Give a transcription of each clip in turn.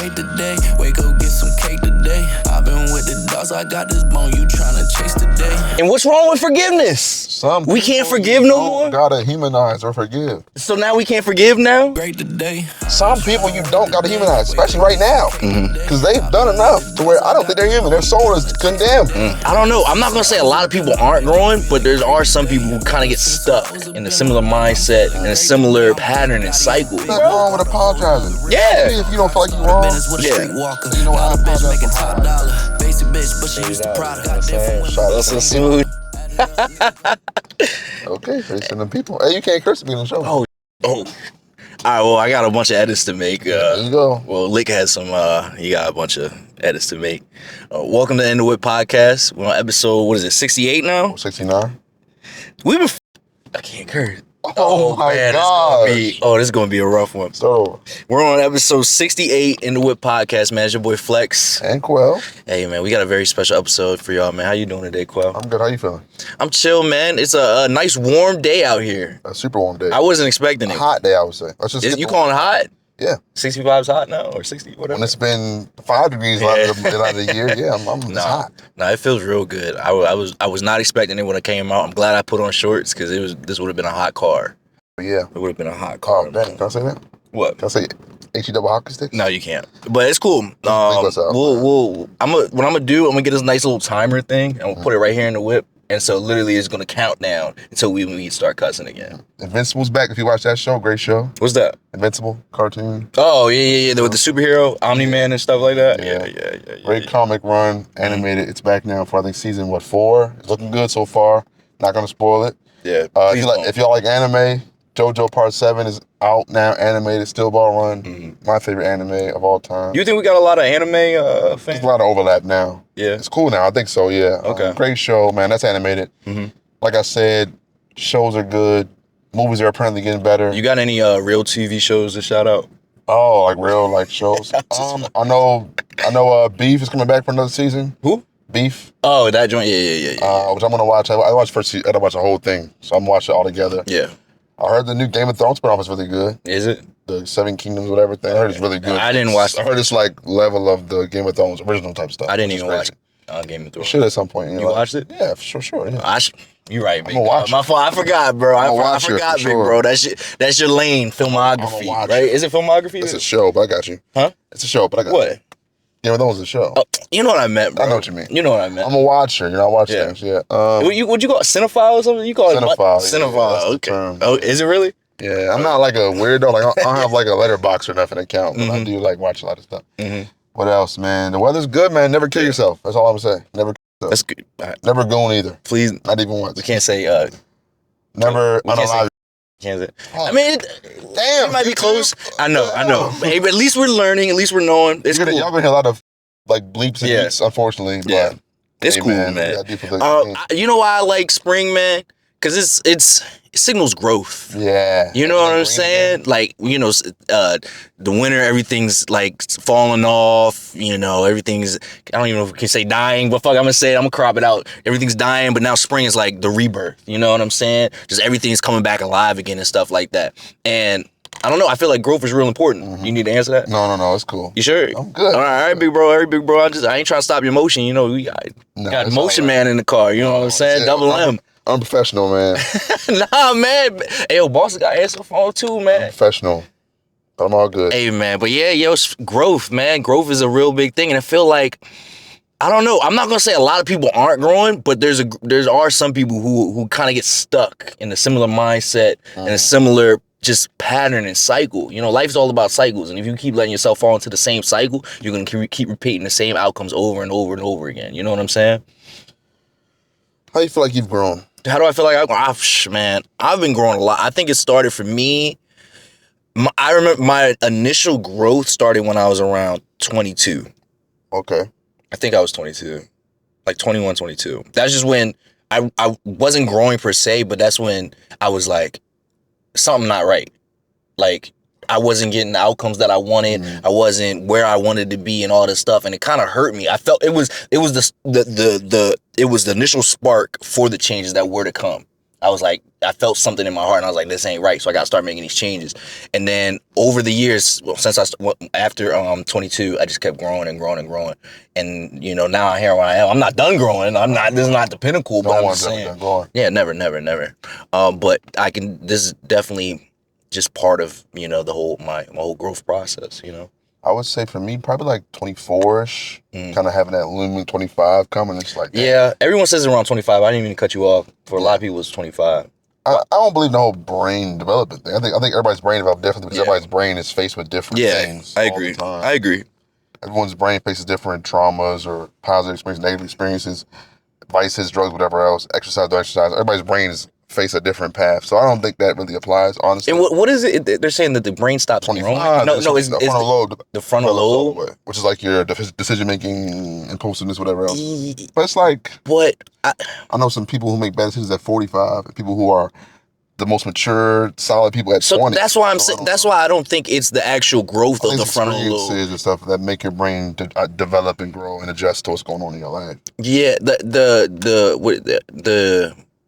hate today. Wake up, get some cake today. I've been with the dogs, I got this bone you tryna chase today. And what's wrong with forgiveness? We can't forgive no more? Gotta humanize or forgive. So now we can't forgive now? Great today. Some people you don't gotta humanize, especially right now. Because they've done enough to where I don't think they're human. Their soul is condemned. I don't know. I'm not gonna say a lot of people aren't growing, but there are some people who kind of get stuck in a similar mindset and a similar pattern and cycle. What's wrong with apologizing? Yeah. If you don't feel like you're wrong, You know how to bitch making top dollar. Basic bitch, but she used to product. That's so smooth. Okay, facing the people. Hey, you can't curse me on the show. Oh. All right, well, I got a bunch of edits to make. There you go. Well, Lick has some, he got a bunch of edits to make. Welcome to End the Whip Podcast. We're on episode, 68 now? 69. We've been, I can't curse. Oh my God. This is going to be a rough one. So, We're on episode 68 in the Whip Podcast, man. It's your boy Flex. and Quell. Hey, man, we got a very special episode for y'all, man. How you doing today, Quell? I'm good. How you feeling? I'm chill, man. It's a nice warm day out here. A super warm day. I wasn't expecting A it. hot day, I would say. Let's just You calling it hot? Yeah. 65 is hot now, or 60, whatever? When it's been 5 degrees a lot of the year, yeah, it's hot. Nah, it feels real good. I was not expecting it when it came out. I'm glad I put on shorts because this would have been a hot car. Yeah. It would have been a hot car. Oh, dang. Can I say that? What? Can I say HE double hockey sticks? No, you can't. But it's cool. us out. What I'm gonna do, I'm gonna get this nice little timer thing, and we'll put it right here in the whip. And so literally it's gonna count down until we start cussing again. Invincible's back. If you watch that show, great show. What's that? Invincible cartoon. Oh yeah. With the superhero, Omni-Man and stuff like that. Yeah. Great comic run, animated. It's back now for I think season 4. It's looking good so far. Not gonna spoil it. Yeah. If y'all like anime, JoJo Part 7 is out now, animated, still ball run. My favorite anime of all time. You think we got a lot of anime fans? There's a lot of overlap now. Yeah. It's cool now. I think so, yeah. Okay. Great show, man. That's animated. Like I said, shows are good. Movies are apparently getting better. You got any real TV shows to shout out? Oh, like real like shows. I know Beef is coming back for another season. Who? Beef. Oh, that joint. Yeah. Which I'm gonna watch. I watched first season. I gotta watch the whole thing. So I'm gonna watch it all together. Yeah. I heard the new Game of Thrones spinoff is really good. Is it? The Seven Kingdoms, whatever thing. I heard it's really good. I didn't watch. I heard it's like level of the Game of Thrones original type stuff. I didn't even watch Game of Thrones. Should at some point. You watched it? Yeah, for sure. Yeah. You're right, big. I'm gonna watch My fault. I forgot, bro. I forgot, big bro. That's your lane, filmography, right? Is it filmography? It's a show, but I got you. Huh? It's a show, but I got you. What? Game of Thrones is a show. You know what I meant, bro. I know what you mean. You know what I meant. I'm a watcher. I watch things. Yeah. Would you call it cinephile or something? You call it Cinephile. what? Yeah, Cinephile. that's the Okay. term. Oh, is it really? Yeah, I'm not like a weirdo. Like I don't have like a letterbox or nothing account, but I do like watch a lot of stuff. What else, man? The weather's good, man. Never kill yourself. That's all I'm saying. Never kill yourself. That's good. All right. Never goon either. Please. Not even once. We can't say. Never. We can't say. Can't say. I mean, damn, it might be close. I know. Hey, but at least we're learning. At least we're knowing. It's cool. Y'all gonna hear a lot of like bleeps and beats, unfortunately. Yeah. But It's cool, man. You know why I like spring, man? Because it signals growth. Yeah. You know what I'm saying? Like, the winter, everything's like falling off. Everything's, I don't even know if we can say dying, but fuck, I'm gonna say it. I'm gonna crop it out. Everything's dying, but now spring is like the rebirth. You know what I'm saying? Just everything's coming back alive again and stuff like that. And I don't know. I feel like growth is real important. You need to answer that? No. It's cool. You sure? I'm good. All right, big bro. I ain't trying to stop your motion. We got motion man in the car. You know what I'm saying? Yeah, Double M. I'm professional, man. Nah, man. Hey, yo, boss got answer phone too, man. I'm professional. But I'm all good. Hey, man. But yeah, growth, man. Growth is a real big thing. And I feel like, I don't know. I'm not going to say a lot of people aren't growing, but there are some people who kind of get stuck in a similar mindset and a similar just pattern and cycle. Life's all about cycles. And if you keep letting yourself fall into the same cycle, you're going to keep repeating the same outcomes over and over and over again. You know what I'm saying? How you feel like you've grown? How do I feel like I've grown? Man, I've been growing a lot. I think it started for me. I remember my initial growth started when I was around 22. Okay. I think I was 22. Like 21, 22. That's just when I wasn't growing per se, but that's when I was like, something not right. Like, I wasn't getting the outcomes that I wanted. I wasn't where I wanted to be and all this stuff, and it kind of hurt me. I felt it was the initial spark for the changes that were to come. I was like, I felt something in my heart, and I was like, this ain't right. So I got to start making these changes. And then over the years, well, since after 22, I just kept growing and growing and growing. And you know, now here where I am. I'm not done growing. I'm not. This is not the pinnacle. But I'm just saying, yeah, never. But I can. This is definitely just part of, you know, the whole my whole growth process. You know. I would say for me, probably like 24-ish, kind of having that looming 25 coming. It's like, yeah, everyone says around 25. I didn't even cut you off. For a lot of people, it's 25. I don't believe in the whole brain development thing. I think everybody's brain develops differently because everybody's brain is faced with different things. I agree. All the time. I agree. Everyone's brain faces different traumas or positive experiences, negative experiences, vices, drugs, whatever else, exercise, don't exercise. Everybody's brain is face a different path. So I don't think that really applies, honestly. And what is it? They're saying that the brain stops growing? No, it's the frontal lobe. The frontal lobe? Which is like your decision-making, impulsiveness, whatever else. But it's like, I know some people who make bad decisions at 45, and people who are the most mature, solid people at 20. That's why I'm saying. That's why I don't think it's the actual growth of the frontal lobe and stuff that make your brain develop and grow and adjust to what's going on in your life. Yeah, the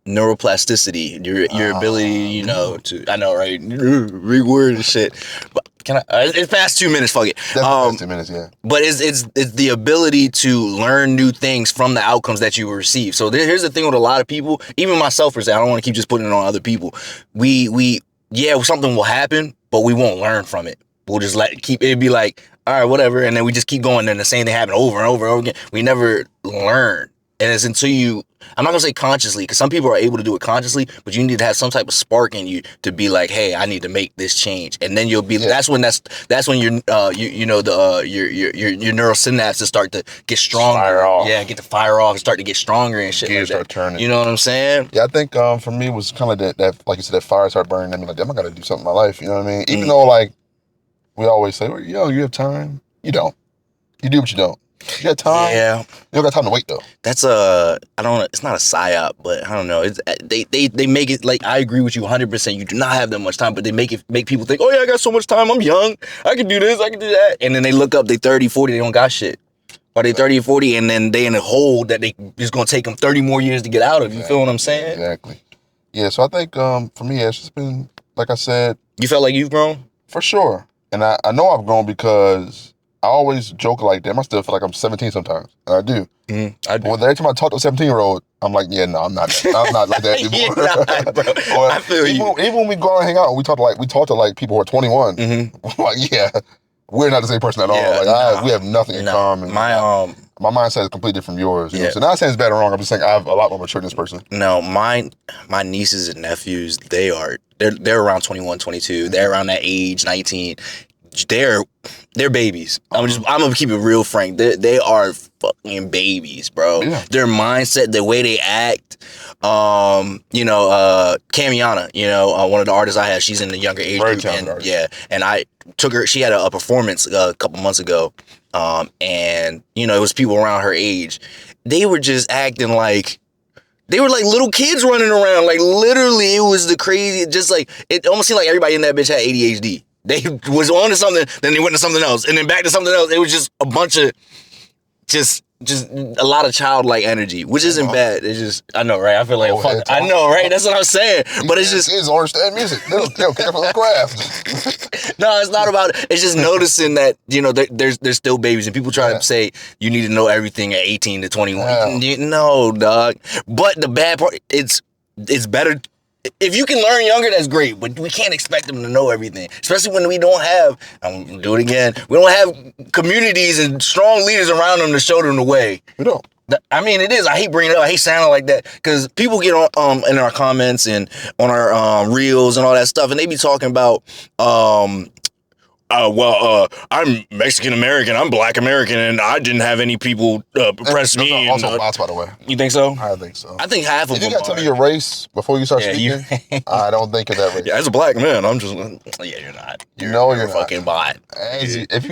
neuroplasticity, your ability, you know, to, I know, right? Reword and shit. But can I? It's past 2 minutes. Fuck it. Past 2 minutes, yeah. But it's the ability to learn new things from the outcomes that you receive. So here's the thing with a lot of people, even myself, for example, I don't want to keep just putting it on other people. Yeah, something will happen, but we won't learn from it. We'll just it'd be like, all right, whatever, and then we just keep going, and the same thing happen over and over and over again. We never learn. And it's until you, I'm not gonna say consciously, because some people are able to do it consciously, but you need to have some type of spark in you to be like, hey, I need to make this change, and then you'll be. Yeah. That's when your neural synapses start to get stronger. Fire off. Yeah, get to fire off and start to get stronger and shit. Gears like start turning. You know what I'm saying? Yeah, I think for me it was kind of that like you said, that fire started burning. I mean, like, damn, I gotta do something in my life. You know what I mean? Even though like we always say, well, yo, you have time. You don't. You do what you don't. You got time. Yeah. You don't got time to wait though. That's it's not a psyop, but I don't know. It's they make it like, I agree with you 100%. You do not have that much time, but they make people think, oh yeah, I got so much time. I'm young. I can do this. I can do that. And then they look up, they 30, 40, they don't got shit. Or they 30 or 40, and then they in a hole that it's gonna take them 30 more years to get out of. You feel what I'm saying? Exactly. Yeah. So I think for me, it's just been, like I said. You felt like you've grown? For sure. And I know I've grown because I always joke like, damn, I still feel like I'm 17 sometimes. And I do. I do. But every time I talk to a 17-year-old, I'm like, yeah, no, I'm not like that anymore. Bro. I feel you. Even when we go out and hang out, we talk to like people who are 21. Like, yeah, we're not the same person at all. Like, we have nothing in common. My mindset is completely different from yours. You know? So not saying it's bad or wrong. I'm just saying I have a lot more mature than this person. No, my nieces and nephews, they're around 21, 22. They're around that age, 19. They're babies. I'm gonna keep it real frank. They are fucking babies, bro. Yeah. Their mindset, the way they act. Camiana, one of the artists I have, she's in the younger age group, and I took her. She had a performance a couple months ago, and it was people around her age. They were just acting like. They were like little kids running around. Like, literally, it was the crazy. Just like, it almost seemed like everybody in that bitch had ADHD. They was on to something, then they went to something else, and then back to something else. It was just a bunch of, just a lot of childlike energy, which isn't bad. It's just, I know, right? I feel like, I know, right? That's what I'm saying. But it's just, kids don't understand music. They'll care for the craft. No, it's not about it. It's just noticing that, there's still babies, and people try to say you need to know everything at 18 to 21. No, dog. But the bad part, it's better. If you can learn younger, that's great, but we can't expect them to know everything, especially when we don't have, I'm gonna do it again, we don't have communities and strong leaders around them to show them the way. We don't. I mean, it is. I hate bringing it up. I hate sounding like that, because people get on in our comments and on our reels and all that stuff, and they be talking about, I'm Mexican American, I'm Black American, and I didn't have any people oppress me. Also bots, by the way. You think so? I think so. I think half of them. If you got to tell me your race before you start speaking, I don't think of that race. Yeah, as a Black man, I'm just. Yeah, you're not. You're a fucking bot. If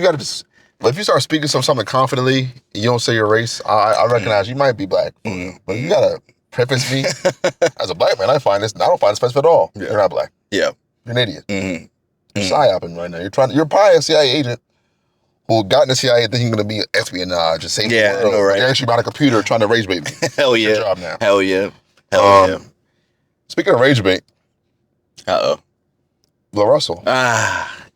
you start speaking something confidently, you don't say your race, I recognize you might be Black. But you gotta preface me as a Black man. I don't find this offensive at all. You're not Black. Yeah, you're an idiot. You're psyoping right now. You're probably a CIA agent who got in the CIA thinking going to be espionage and save the world. Right? You're actually about a computer trying to raise babies. Hell yeah. Your job now. Hell yeah. Speaking of rage bait, LaRussell.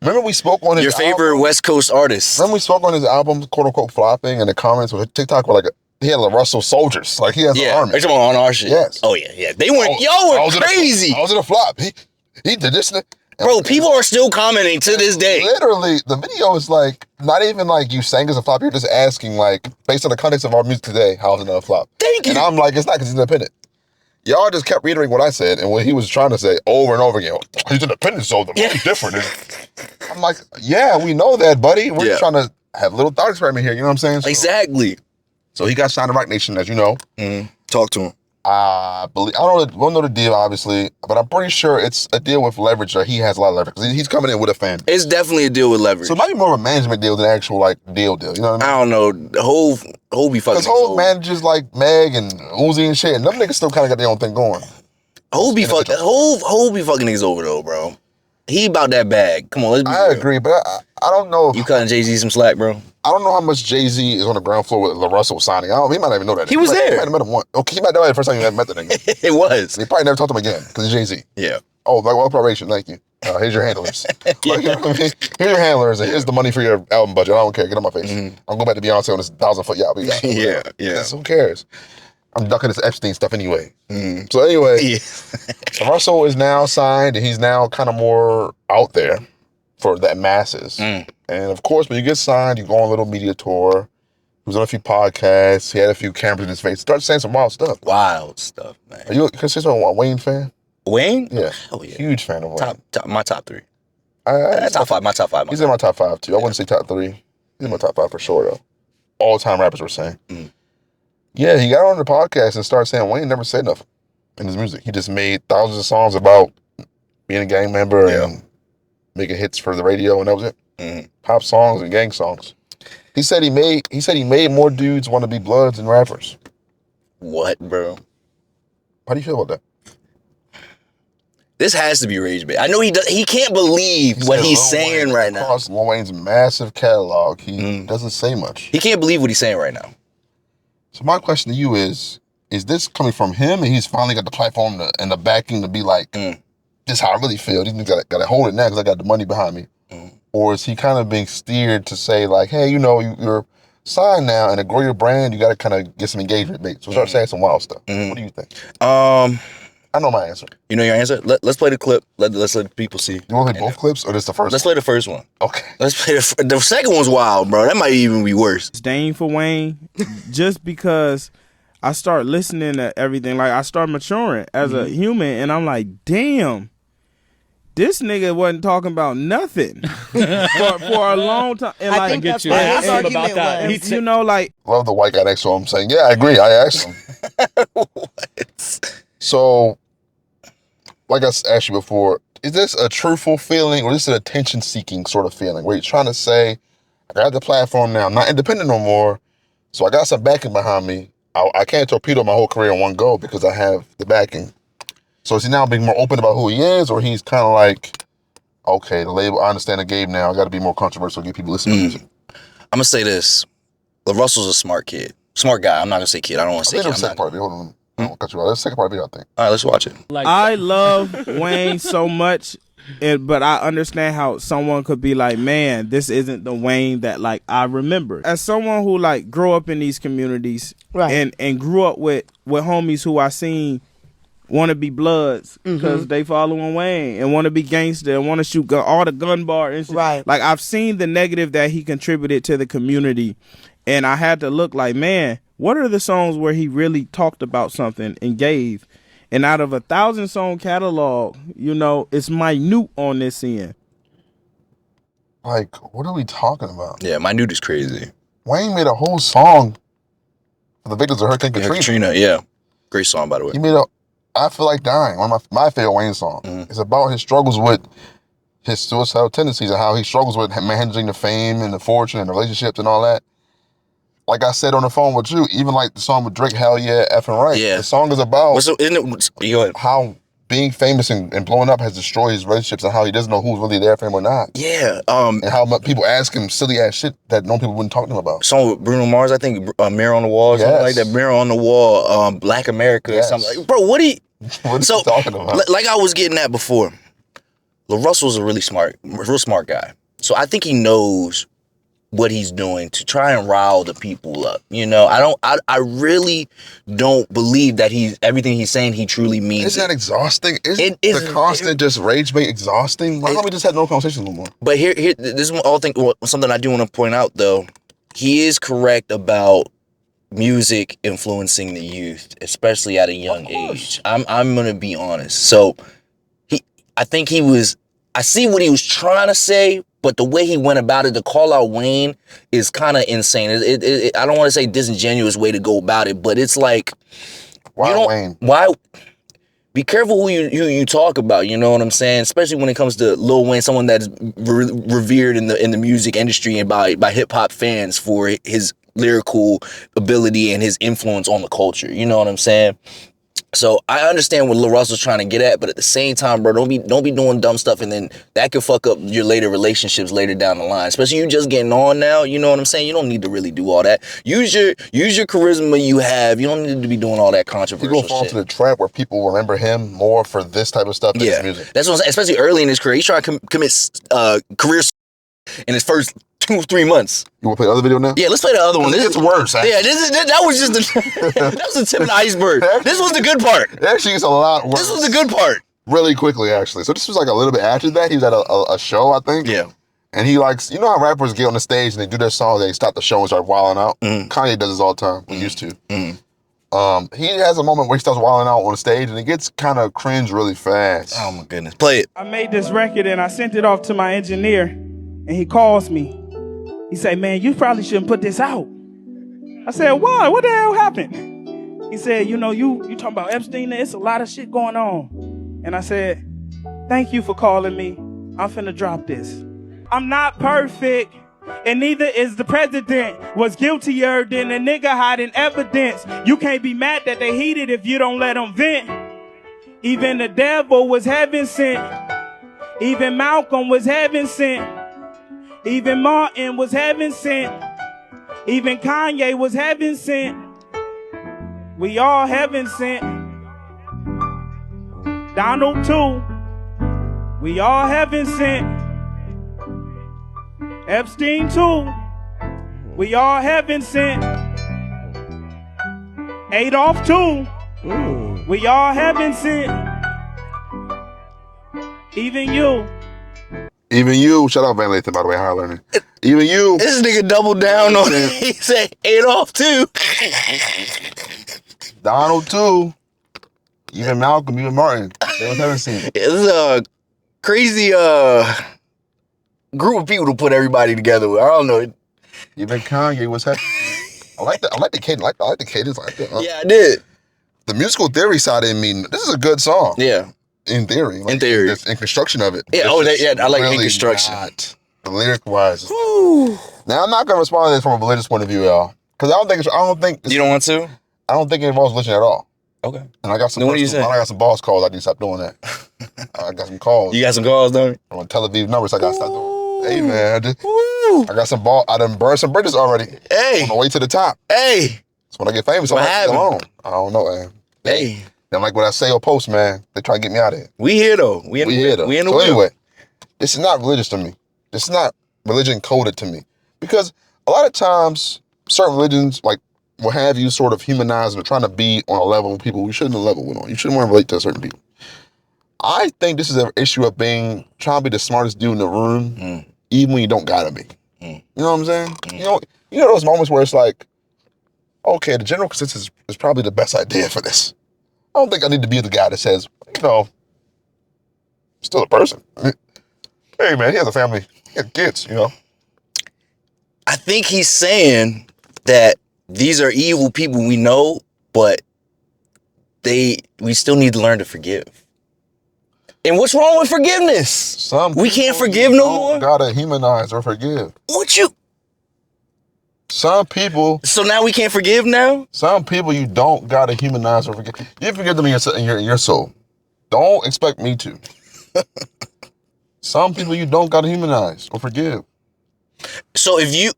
Remember we spoke on his Your favorite album? West Coast artist. Remember we spoke on his album, quote unquote, flopping, and the comments with TikTok were like, he had LaRussell soldiers. Like he has an army. Are you talking about on our shit? Yes. Oh, yeah. They went, y'all were crazy. I was in a flop. He did this. Bro, people are still commenting to this day. Literally, the video is like, not even like you sang as a flop. You're just asking, like, based on the context of our music today, how is it a flop? Thank you. And I'm like, it's not because he's independent. Y'all just kept reiterating what I said and what he was trying to say over and over again. He's independent, so the money's different. I'm like, yeah, we know that, buddy. We're just trying to have a little thought experiment here. You know what I'm saying? So, exactly. So he got signed to Rock Nation, as you know. Talk to him. I don't know the deal, obviously, but I'm pretty sure it's a deal with leverage, or he has a lot of leverage because he's coming in with a fan. It's definitely a deal with leverage. So it might be more of a management deal than an actual like deal. You know what I mean? I don't know. Hov be fucking. Because Hov manages like Meg and Uzi and shit, and them niggas still kind of got their own thing going. Hov be fucking niggas over though, bro. He about that bag. Come on, let's be real. Agree, but I don't know. You cutting Jay-Z some slack, bro? I don't know how much Jay-Z is on the ground floor with LaRussell signing. He might not even know that. He was there. He might have met him once. Okay, he might know that the first time you met the nigga. It was. He probably never talked to him again because it's Jay-Z. Yeah. Oh, like, well, probation, thank you. Here's your handlers. Like, you know what I mean? Here's your handlers, and here's the money for your album budget. I don't care. Get on my face. I'm going back to Beyonce on this 1,000-foot yacht we got. Yeah. Who cares? I'm ducking this Epstein stuff anyway. So anyway, Russell is now signed, and he's now kind of more out there for the masses. And of course, when you get signed, you go on a little media tour. He was on a few podcasts. He had a few cameras in his face. Started saying some wild stuff. Wild stuff, man. Are you a consistent Wayne fan? Wayne? Yeah. Hell yeah. Huge fan of Wayne. My top three. Top five. My top five. He's in my top five, too. I wouldn't say top three. He's in my top five for sure, though. All-time rappers were saying. Yeah, he got on the podcast and started saying Wayne never said nothing in his music. He just made thousands of songs about being a gang member and making hits for the radio, and that was it. Pop songs and gang songs. He said he made more dudes want to be Bloods than rappers. What, bro? How do you feel about that? This has to be rage bait. I know he can't believe what he's saying right now. Across Lil Wayne's massive catalog, he doesn't say much. He can't believe what he's saying right now. So my question to you is this coming from him and he's finally got the platform and the backing to be like, this is how I really feel. These niggas got to hold it now because I got the money behind me. Or is he kind of being steered to say like, hey, you know, you're signed now and to grow your brand, you got to kind of get some engagement bait. So start saying some wild stuff. What do you think? I know my answer. You know your answer? Let's play the clip. Let's let the people see. You want to play both clips or just the first Let's play the first one. Okay. Let's play the second one's wild, bro. That might even be worse. Disdain for Wayne just because I start listening to everything. Like, I start maturing as a human, and I'm like, damn, this nigga wasn't talking about nothing for a long time. And I think that's what his argument was. You know, like... Love the white guy next to him saying, yeah, I agree. I asked him. What? So, like I asked you before, is this a truthful feeling or is this an attention-seeking sort of feeling where you're trying to say, I got the platform now, I'm not independent no more, so I got some backing behind me. I can't torpedo my whole career in one go because I have the backing. So is he now being more open about who he is, or he's kind of like, okay, the label, I understand the game now, I got to be more controversial, get people listening to music. I'm going to say this. LaRussell's a smart kid. Smart guy. I'm not going to say kid. I don't want to say kid. Second part of it. Hold on. I don't cut you off. That's the second part of it, I think. All right, let's watch it. I love Wayne so much, but I understand how someone could be like, man, this isn't the Wayne that like I remember. As someone who like grew up in these communities and grew up with homies who I seen want to be Bloods because they following Wayne and want to be gangster and want to shoot all the gun bar and shit. Right. Like, I've seen the negative that he contributed to the community, and I had to look like, man, what are the songs where he really talked about something and gave? And out of 1,000-song catalog, you know, it's minute on this end. Like, what are we talking about? Yeah, my dude is crazy. Wayne made a whole song for the victims of Hurricane Katrina. Yeah. Great song, by the way. He made I Feel Like Dying, one of my favorite Wayne songs. It's about his struggles with his suicidal tendencies and how he struggles with managing the fame and the fortune and the relationships and all that. Like I said on the phone with you, even like the song with Drake, Hell Yeah, Effing Right. Yeah. The song is about go ahead. how being famous and blowing up has destroyed his relationships and how he doesn't know who's really there for him or not. Yeah. And how much people ask him silly ass shit that no people wouldn't talk to him about. Song with Bruno Mars, I think, Mirror on the Wall, or something like that. Mirror on the Wall, Black America, or something like. Bro, what he What So, you talking about? like I was getting at before, LaRussell's a real smart guy. So I think he knows what he's doing to try and rile the people up. You know, I really don't believe that everything he's saying he truly means. Isn't that exhausting? Isn't It is the constant just rage bait exhausting? Why don't we just have no conversation no more? But here, this is something I do want to point out though. He is correct about music influencing the youth, especially at a young age. I'm gonna be honest. So I see what he was trying to say, but the way he went about it, to call out Wayne is kind of insane. I don't want to say disingenuous way to go about it, but it's like, Why Wayne? Why? Be careful who you talk about. You know what I'm saying? Especially when it comes to Lil Wayne, someone that's revered in the music industry and by hip hop fans for his lyrical ability and his influence on the culture. You know what I'm saying? So I understand what LaRussell's trying to get at, but at the same time, bro, don't be doing dumb stuff, and then that could fuck up your later relationships later down the line. Especially you just getting on now, you know what I'm saying? You don't need to really do all that. Use your charisma you have. You don't need to be doing all that controversial People fall into the trap where people remember him more for this type of stuff than his music. That's what I'm saying. Especially early in his career, he's trying to commit career in his first 2-3 months. You want to play the other video now? Yeah, let's play the other one. This gets worse. Actually. Yeah, that was just that was the tip of the iceberg. This was the good part. It actually gets a lot worse. This was the good part. Really quickly, actually. So this was like a little bit after that. He was at a show, I think. Yeah. And he likes, you know how rappers get on the stage and they do their song, they stop the show and start wilding out? Kanye does this all the time. We used to. He has a moment where he starts wilding out on the stage and it gets kind of cringe really fast. Oh my goodness. Play it. I made this record and I sent it off to my engineer, and he calls me. He said, man, you probably shouldn't put this out. I said, why? What the hell happened? He said, you know, you talking about Epstein, it's a lot of shit going on. And I said, thank you for calling me. I'm finna drop this. I'm not perfect, and neither is the president. Was guiltier than a nigga hiding evidence. You can't be mad that they heated if you don't let them vent. Even the devil was heaven sent. Even Malcolm was heaven sent. Even Martin was heaven sent. Even Kanye was heaven sent. We all heaven sent. Donald too. We all heaven sent. Epstein too. We all heaven sent. Adolf too. We all heaven sent. Even you. Even you, shout out Van Lathan, by the way, higher learning. Even you. This nigga doubled down on it. He said Adolf too. Donald too. Even Malcolm, even Martin. They was heaven sent. This is a crazy group of people to put everybody together with. I don't know. Even Kanye was heaven. I like the cadence. I like the cadence. Yeah, I did. The musical theory side didn't mean this is a good song. Yeah. In theory. In theory. In construction of it. Yeah, I like in construction. The lyric wise. Now I'm not gonna respond to this from a religious point of view, y'all. Because I don't think You don't want to? I don't think it involves religion at all. Okay. And I got some Then what do you say? I got some boss calls. I need to stop doing that. I got some calls. You got some calls, don't you? On Tel Aviv numbers, I gotta stop doing. Hey man, I got some I done burned some bridges already. Hey. On the way to the top. Hey. So when I get famous, What I'm happened? alone. I don't know, man. Hey. They don't like what I say or post, man. They try to get me out of here. We here though. We here though. We in the so wheel. anyway, this is not religious to me. This is not religion coded to me. Because a lot of times, certain religions, like, will have you sort of humanized or trying to be on a level with people you shouldn't have level with on. You shouldn't want to relate to certain people. I think this is an issue of trying to be the smartest dude in the room, even when you don't gotta be. You know what I'm saying? You know those moments where it's like, okay, the general consensus is probably the best idea for this. I don't think I need to be the guy that says, still a person. Hey man, he has a family, he has kids, I think he's saying that these are evil people we know, but we still need to learn to forgive. And what's wrong with forgiveness? We can't forgive no more? Gotta humanize or forgive. Some people. So now we can't forgive now? Some people you don't gotta humanize or forgive. You forgive them in your soul. Don't expect me to. Some people you don't gotta humanize or forgive. So if you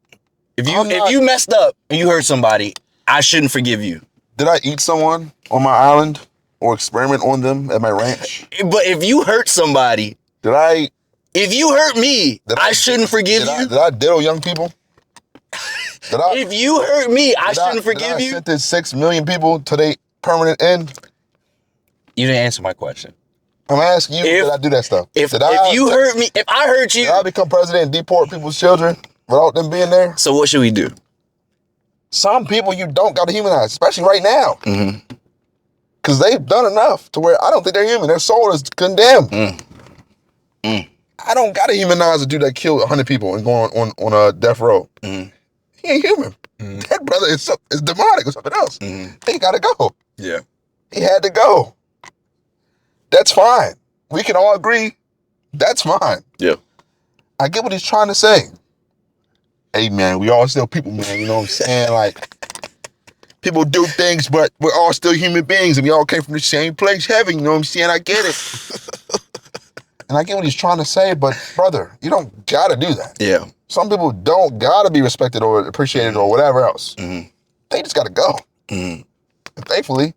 messed up and you hurt somebody, I shouldn't forgive you. Did I eat someone on my island? or experiment on them at my ranch? But if you hurt somebody, if you hurt me, I shouldn't forgive you. Did I diddle young people? If you hurt me, I shouldn't forgive you. I sentenced 6 million people to their permanent end? You didn't answer my question. I'm asking you, did I do that stuff? If you hurt me, if I hurt you. Did I become president and deport people's children without them being there? So what should we do? Some people you don't got to humanize, especially right now. Because they've done enough to where I don't think they're human. Their soul is condemned. I don't got to humanize a dude that killed 100 people and go on a death row. He ain't human. That brother is demonic or something else. He got to go. Yeah. He had to go. That's fine. We can all agree. That's fine. Yeah. I get what he's trying to say. Hey, man, we all still people, man. You know what I'm saying? Like, people do things, but we're all still human beings, and we all came from the same place, heaven. You know what I'm saying? I get it. And I get what he's trying to say, but, brother, you don't got to do that. Yeah. Some people don't got to be respected or appreciated or whatever else. They just got to go. And thankfully,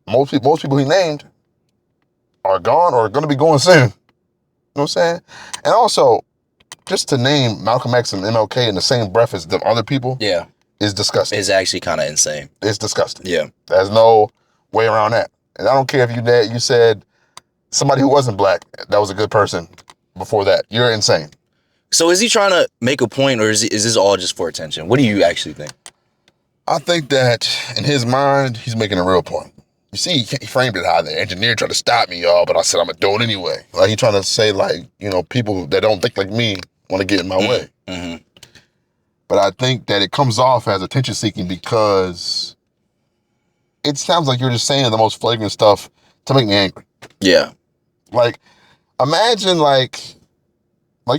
most people he named are gone or are going to be going soon. You know what I'm saying? And also, just to name Malcolm X and MLK in the same breath as the other people is disgusting. It's actually kind of insane. It's disgusting. Yeah. There's no way around that. And I don't care if you said somebody who wasn't black, that was a good person before that. You're insane. So is he trying to make a point, or is this all just for attention? What do you actually think? I think that in his mind, he's making a real point. You see, he framed it how the engineer tried to stop me, y'all, but I said I'm going to do it anyway. Like, he trying to say, like, you know, people that don't think like me want to get in my way. But I think that it comes off as attention-seeking because it sounds like you're just saying the most flagrant stuff to make me angry. Yeah. Like, imagine, like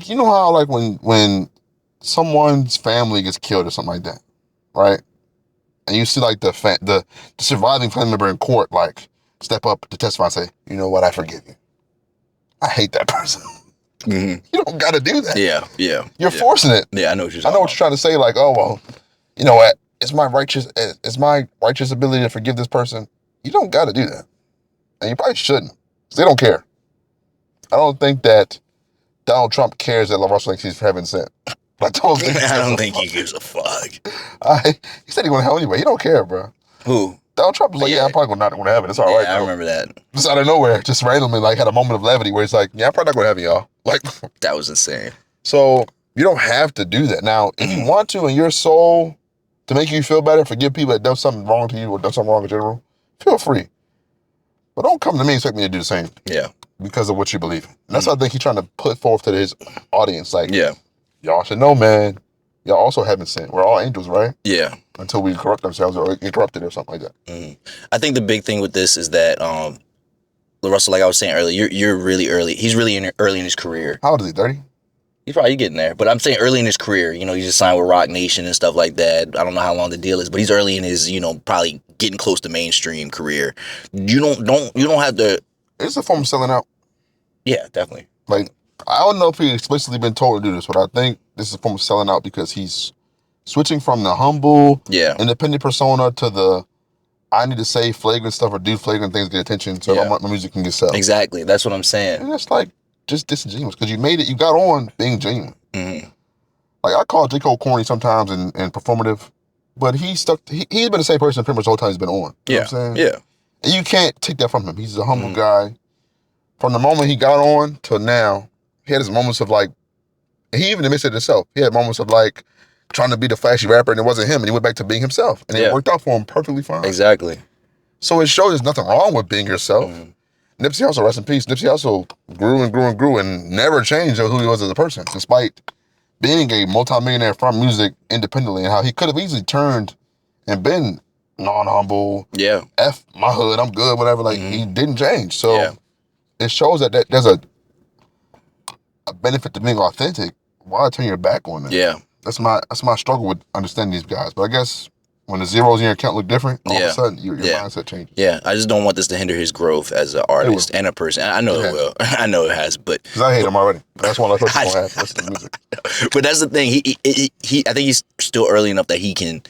you know how, like, when someone's family gets killed or something like that, right? And you see, like, the surviving family member in court, like, step up to testify and say, you know what, I forgive you. I hate that person. You don't got to do that. Yeah. You're forcing it. Yeah, I know what you're saying. I know what you're trying to say, like, oh, well, you know what, it's my righteous ability to forgive this person. You don't got to do that. And you probably shouldn't, because they don't care. I don't think that Donald Trump cares that LaRussell thinks he's heaven sent. I don't think he gives a fuck. He said he going to hell anyway. He don't care, bro. Who? Donald Trump was like, yeah, I'm probably not going to heaven. It's all right. I remember that. Just out of nowhere, just randomly, like, had a moment of levity where he's like, yeah, I'm probably not going to heaven, y'all. Like, that was insane. So you don't have to do that. Now, if you want to, and your soul to make you feel better, forgive people that done something wrong to you or done something wrong in general, feel free. But don't come to me and expect me to do the same. Yeah. Because of what you believe in. And that's what I think he's trying to put forth to his audience. Like, y'all should know, man, y'all also haven't sinned. We're all angels, right? Yeah. Until we corrupt ourselves or get corrupted or something like that. I think the big thing with this is that, LaRussell, like I was saying earlier, you're really early. He's really early in his career. How old is he, 30? He's probably getting there. But I'm saying early in his career. You know, he just signed with Roc Nation and stuff like that. I don't know how long the deal is, but he's early in his, you know, probably getting close to mainstream career. You don't have to. It's a form of selling out. Yeah, definitely. Like, I don't know if he explicitly been told to do this, but I think this is a form of selling out because he's switching from the humble, independent persona to the I need to say flagrant stuff or do flagrant things to get attention so my music can get sold. Exactly. That's what I'm saying. And it's like just disingenuous because you made it, you got on being genuine. Like, I call J. Cole corny sometimes and performative, but he's been the same person pretty much the whole time he's been on. You know what I'm saying? Yeah. And you can't take that from him. He's a humble guy. From the moment he got on till now, he had his moments of like, he even admits it himself. He had moments of like trying to be the flashy rapper and it wasn't him and he went back to being himself. And it worked out for him perfectly fine. Exactly. So it shows there's nothing wrong with being yourself. Nipsey Hussle, rest in peace. Nipsey Hussle grew and grew and grew and never changed who he was as a person, despite being a multimillionaire from music independently and how he could have easily turned and been non-humble. Yeah. F my hood, I'm good, whatever. Like, he didn't change. So it shows that there's a benefit to being authentic. Why turn your back on that? Yeah. That's my struggle with understanding these guys. But I guess when the zeros in your account look different, all of a sudden your mindset changes. Yeah, I just don't want this to hinder his growth as an artist and a person. I know it will. I know it has, but because I hate him already. That's one of the first gonna have. Listen to music. But that's the thing. He I think he's still early enough that he can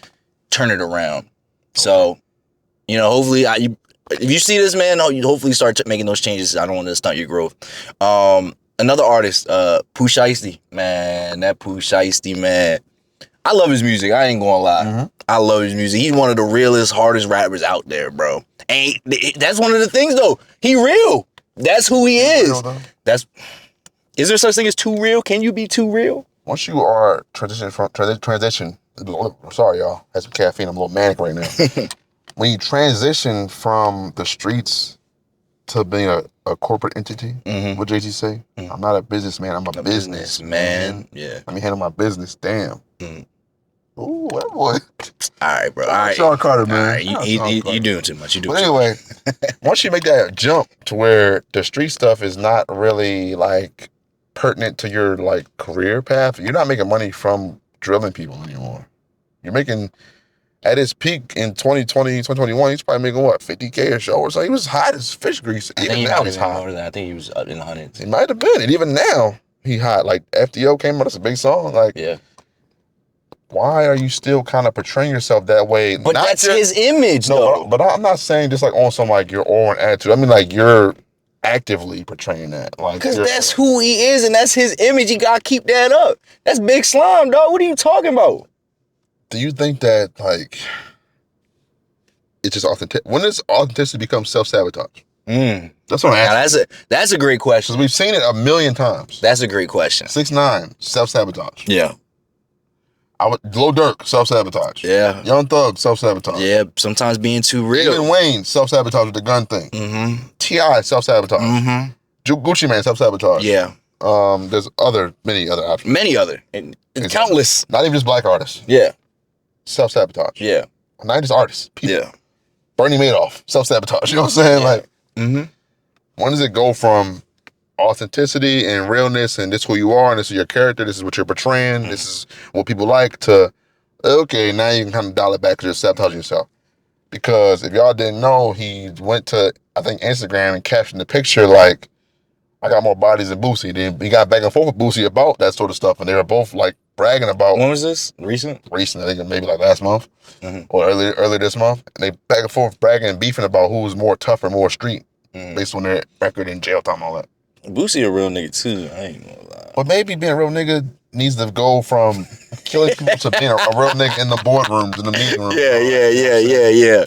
turn it around. So, you know, hopefully If you see this, man, you hopefully start making those changes. I don't want to stunt your growth. Another artist, Pooh Shiesty, man. That Pooh Shiesty, man. I love his music. I ain't gonna lie. Mm-hmm. I love his music. He's one of the realest, hardest rappers out there, bro. And that's one of the things, though. He real. That's who he is. Is there such thing as too real? Can you be too real? Once you are transition. Sorry, y'all. Had some caffeine. I'm a little manic right now. When you transition from the streets to being a corporate entity, what JT say? I'm not a businessman. I'm a businessman. Yeah. Let me handle my business. Damn. Ooh, that boy. All right, bro. All right. Sean Carter, man. All right. You doing too much. But anyway, once you make that jump to where the street stuff is not really like pertinent to your like career path, you're not making money from drilling people anymore. You're making, at his peak in 2020, 2021, he's probably making what, 50K a show or something. He was hot as fish grease. Even now he's hot. More than that. I think he was up in the hundreds. He might have been. And even now, he hot. Like FDO came out, that's a big song. Like, yeah. Why are you still kind of portraying yourself that way? But that's his image, though. But I'm not saying just like on some like your own attitude. I mean like you're actively portraying that. Like, because that's who he is and that's his image. He gotta keep that up. That's Big Slime, dog. What are you talking about? Do you think that like it's just authentic? When does authenticity become self-sabotage? That's what I'm asking. That's a great question. Because we've seen it a million times. That's a great question. 6ix9ine, self-sabotage. Yeah. Lil Durk, self-sabotage. Yeah. Young Thug, self-sabotage. Yeah, sometimes being too real. Lil Wayne, self-sabotage with the gun thing. T.I., self-sabotage. Gucci Mane, self-sabotage. Yeah. There's many other options. Many other. And countless. Not even just black artists. Yeah. Self-sabotage. Yeah. Not just artists. People. Yeah. Bernie Madoff, self-sabotage. You know what I'm saying? Yeah. Like, when does it go from authenticity and realness and this is who you are and this is your character, this is what you're portraying, this is what people like, to, okay, now you can kind of dial it back because you're sabotaging yourself. Because if y'all didn't know, he went to, I think, Instagram and captioned the picture like, I got more bodies than Boosie. Then he got back and forth with Boosie about that sort of stuff, and they were both like bragging about. When was this? Recent, I think maybe like last month or earlier this month. And they back and forth bragging and beefing about who was more tougher, more street, based on their record and jail time and all that. Boosie a real nigga too. I ain't gonna lie. But maybe being a real nigga needs to go from killing people to being a real nigga in the boardrooms, in the meeting room. Yeah.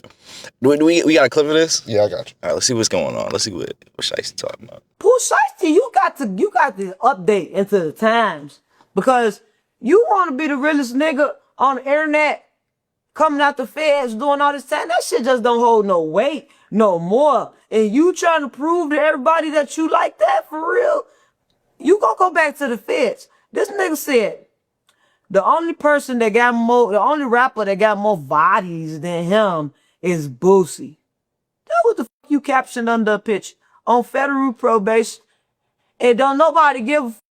We got a clip of this? Yeah, I got you. All right, let's see what's going on. Let's see what Shiesty talking about. Pooh Shiesty, you got to update into the times, because you want to be the realest nigga on the internet, coming out the feds, doing all this time. That shit just don't hold no weight no more. And you trying to prove to everybody that you like that for real, you gonna go back to the feds. This nigga said the only rapper that got more bodies than him is Boosie. That what the fuck you captioned under a picture on federal probation, and don't nobody give a fuck.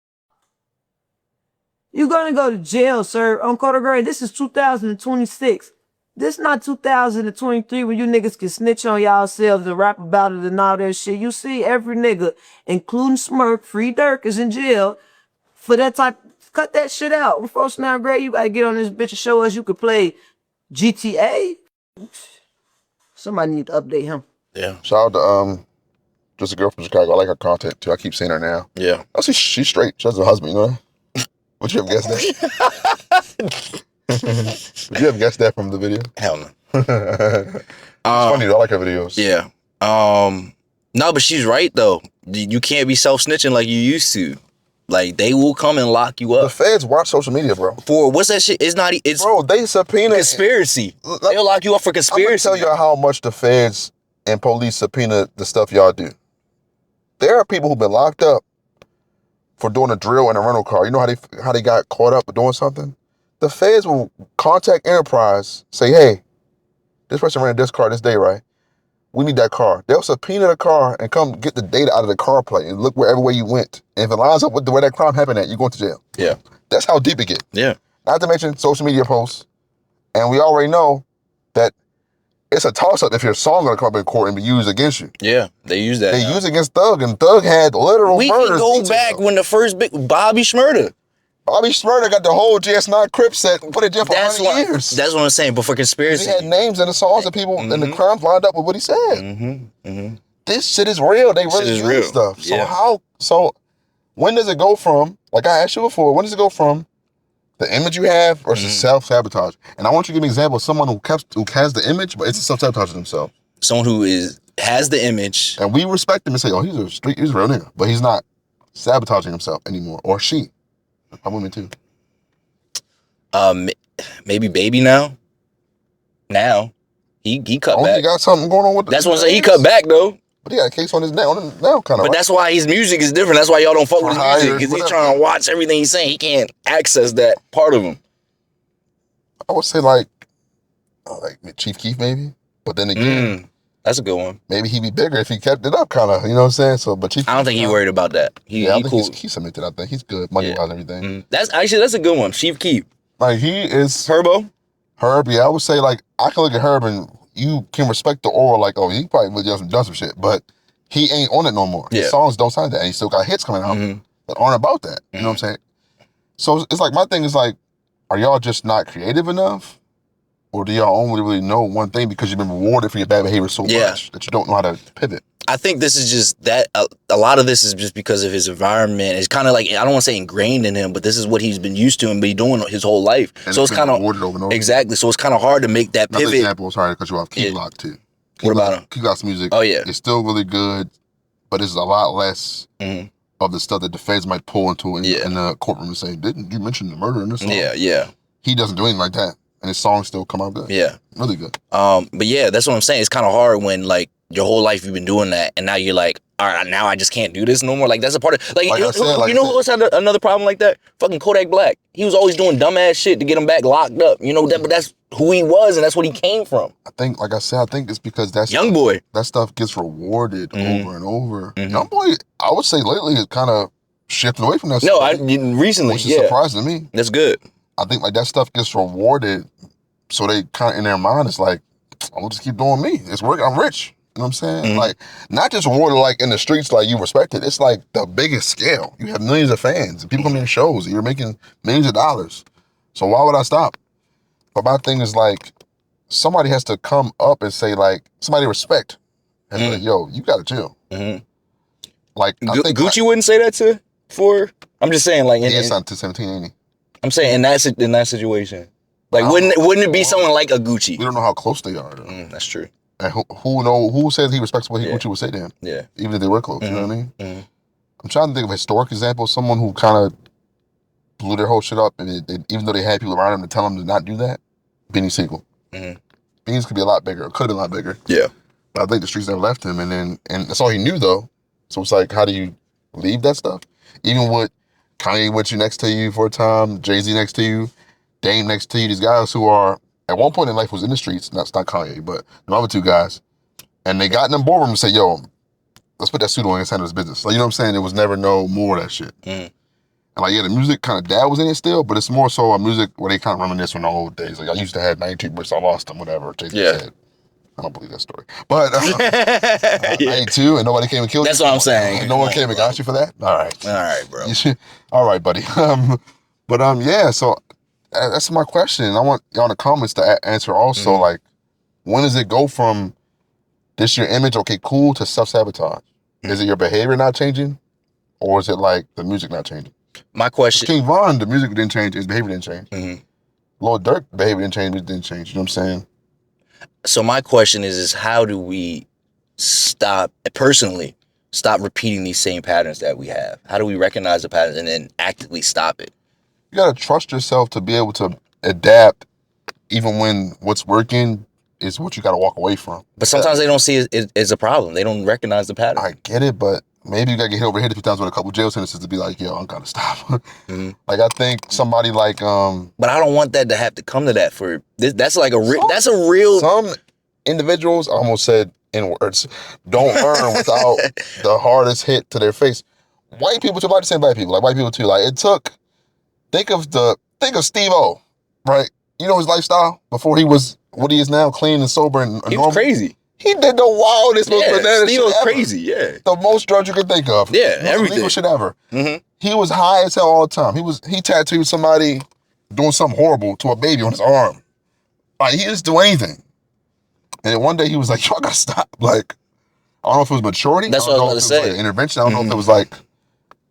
You're gonna go to jail, sir, on Carter Gray. This is 2026. This not 2023 when you niggas can snitch on y'all selves and rap about it and all that shit. You see every nigga, including Smurf, Free Dirk, is in jail for that type. Cut that shit out. Before now, Gray, you gotta get on this bitch and show us you could play GTA. Somebody need to update him. Yeah. Shout out to just a girl from Chicago. I like her content too. I keep seeing her now. Yeah. I see she's straight. She has a husband, you know? Would you have guessed that? Would you have guessed that from the video? Hell no. It's funny though. I like her videos. Yeah. No, but she's right though. You can't be self-snitching like you used to. Like, they will come and lock you up. The feds watch social media, bro. For what's that shit? It's bro, they subpoena conspiracy. They'll lock you up for conspiracy. I'm gonna tell y'all how much the feds and police subpoena the stuff y'all do. There are people who've been locked up for doing a drill in a rental car. You know how they got caught up with doing something? The feds will contact Enterprise, say, hey, this person rented this car this day, right? We need that car. They'll subpoena the car and come get the data out of the car plate and look wherever way you went. And if it lines up with the way that crime happened at, you're going to jail. Yeah. That's how deep it gets. Yeah. Not to mention social media posts. And we already know that it's a toss-up if your song gonna come up in court and be used against you. Yeah, they use that. They use it against Thug, and Thug had literal murders. We can go back when the first big Bobby Shmurda. Bobby Shmurda got the whole GS9 Crip set and put it in jail for 100 years. That's what I'm saying. But for conspiracy, he had names in the songs and people and the crimes lined up with what he said. This shit is real. They really use stuff. So So when does it go from? Like I asked you before, when does it go from the image you have versus self-sabotage? And I want you to give me an example of someone who has the image, but it's self-sabotaging themselves. Someone who has the image, and we respect him and say, "Oh, he's a real nigga," but he's not sabotaging himself anymore, or she. I'm women too. Maybe Baby now. Now, he cut back. He got something going on with. That's what I'm saying. He cut back though. But he got a case on his now kind of. But that's why his music is different. That's why y'all don't fuck with his music, because he's trying to watch everything he's saying. He can't access that part of him. I would say like Chief Keef maybe, but then again. That's a good one. Maybe he'd be bigger if he kept it up, kind of. You know what I'm saying? So, but I don't think he's worried about that. I think cool. He's submitted. I think he's good, money wise and everything. That's a good one. Chief Keef. Like he is Herb. Yeah, I would say like I can look at Herb and you can respect the aura. Like, oh, he probably done some shit, but he ain't on it no more. His songs don't sound that, and he still got hits coming out that aren't about that. You know what I'm saying? So it's like my thing is like, are y'all just not creative enough? Or do y'all only really know one thing because you've been rewarded for your bad behavior so much that you don't know how to pivot? I think this is just that a lot of this is just because of his environment. It's kind of like, I don't want to say ingrained in him, but this is what he's been used to and been doing his whole life. And so it's kind of rewarded over and over. Exactly. So it's kind of hard to make that pivot. Another example, sorry to cut you off, Key Glock too. What about him? Key Glock's music. Oh yeah, it's still really good, but it's a lot less of the stuff that the feds might pull into in the courtroom and say, "Didn't you mention the murder in this song?" Yeah. He doesn't do anything like that. And his songs still come out good. Yeah. Really good. But yeah, that's what I'm saying. It's kind of hard when like your whole life you've been doing that and now you're like, all right, now I just can't do this no more. Like that's a part of like you know who else had another problem like that? Fucking Kodak Black. He was always doing dumbass shit to get him back locked up. You know that, but that's who he was and that's what he came from. I think, like I said, I think it's because that's Young Boy. That stuff gets rewarded over and over. Young Boy, I would say lately is kind of shifting away from that. No, recently, which is surprising to me. That's good. I think like that stuff gets rewarded, so they kind of in their mind it's like, I'm gonna just keep doing me. It's working. I'm rich. You know what I'm saying? Like not just rewarded like in the streets, like you respect it. It's like the biggest scale. You have millions of fans. And people come to your shows. You're making millions of dollars. So why would I stop? But my thing is like, somebody has to come up and say like, somebody respect. And like, yo, you gotta chill. Like I think Gucci wouldn't say that to I'm just saying like he's signed to 17, ain't he? I'm saying in that situation, like wouldn't it be someone like a Gucci? We don't know how close they are. That's true. And who says he respects what Gucci would say to him? Yeah, even if they were close. You know what I mean? I'm trying to think of a historic example. Someone who kind of blew their whole shit up, and even though they had people around them to tell them to not do that. Beanie Siegel. Beans could be a lot bigger. It could have been a lot bigger. Yeah, but I think the streets never left him, and that's all he knew though. So it's like, how do you leave that stuff? Even with Kanye with you next to you for a time, Jay-Z next to you, Dame next to you, these guys who are, at one point in life was in the streets, not Kanye, but the other two guys, and they got in the boardroom and said, yo, let's put that suit on and handle this business. Like, you know what I'm saying? There was never no more of that shit. And like, yeah, the music kind of dabbles in it still, but it's more so a music where they kind of reminisce from the old days. Like, I used to have 92 bricks, I lost them, whatever. Jay-Z said. I don't believe that story. But 92 and nobody came and killed you. That's what I'm saying. No one came and got you for that? All right. All right, bro. All right, buddy. Yeah, so that's my question. I want y'all in the comments to answer also, like, when does it go from this your image, okay, cool, to self-sabotage? Is it your behavior not changing? Or is it like the music not changing? My question. King Von, the music didn't change, his behavior didn't change. Lil Durk, behavior didn't change, it didn't change. You know what I'm saying? So my question is how do we stop repeating these same patterns that we have? How do we recognize the patterns and then actively stop it? You gotta trust yourself to be able to adapt even when what's working is what you gotta walk away from. But sometimes they don't see it as a problem. They don't recognize the pattern. I get it, but maybe you gotta get hit over the head a few times with a couple jail sentences to be like, yo, I gotta stop. Like I think somebody like But I don't want that to have to come to that for this. That's like that's a real. Some individuals, I almost said in words, don't learn without the hardest hit to their face. White people too, like the same black people, like white people too. Like it took. Think of Steve-O, right? You know his lifestyle before he was what he is now, clean and sober and normal. He was crazy. He did the wildest, most bananas shit Steve-O's ever. crazy, yeah. The most drugs you could think of. Yeah, most everything. illegal shit ever. He was high as hell all the time. He tattooed somebody doing something horrible to a baby on his arm. Like, he just do anything. And then one day he was like, yo, I gotta stop. Like, I don't know if it was maturity. That's I don't what I know was if about it to was say. like intervention. I don't know if it was like,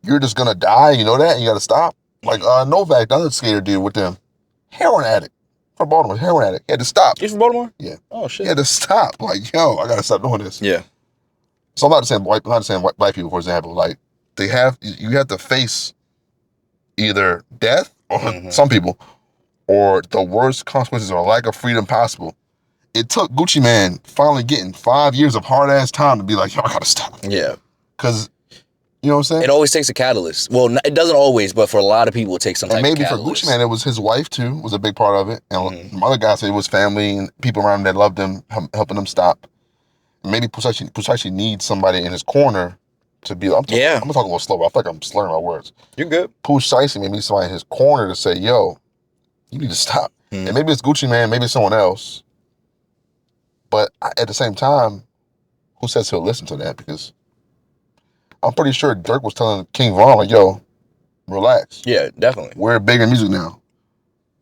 you're just gonna die, you know that, and you gotta stop. Like, Novak, the other skater dude with them, heroin addict from Baltimore, heroin addict. He had to stop. You from Baltimore? Yeah. Oh shit. He had to stop. Like, yo, I gotta stop doing this. Yeah. So I'm not saying black people, for example. Like, you have to face either death or some people, or the worst consequences or lack of freedom possible. It took Gucci Mane finally getting 5 years of hard ass time to be like, yo, I gotta stop. Yeah. Cause, you know what I'm saying? It always takes a catalyst. Well, it doesn't always, but for a lot of people, it takes some type And maybe of for catalyst. Gucci Mane, it was his wife too, was a big part of it. And some other guys said it was family and people around him that loved him, helping him stop. Maybe Pooh needs somebody in his corner to be. I'm gonna talk a little slower. I feel like I'm slurring my words. You're good. Pooh Shiesty maybe somebody in his corner to say, yo, you need to stop. And maybe it's Gucci Mane, maybe it's someone else. But at the same time, who says he'll listen to that? Because I'm pretty sure Dirk was telling King Von, like, yo, relax. Yeah, definitely. We're bigger music now.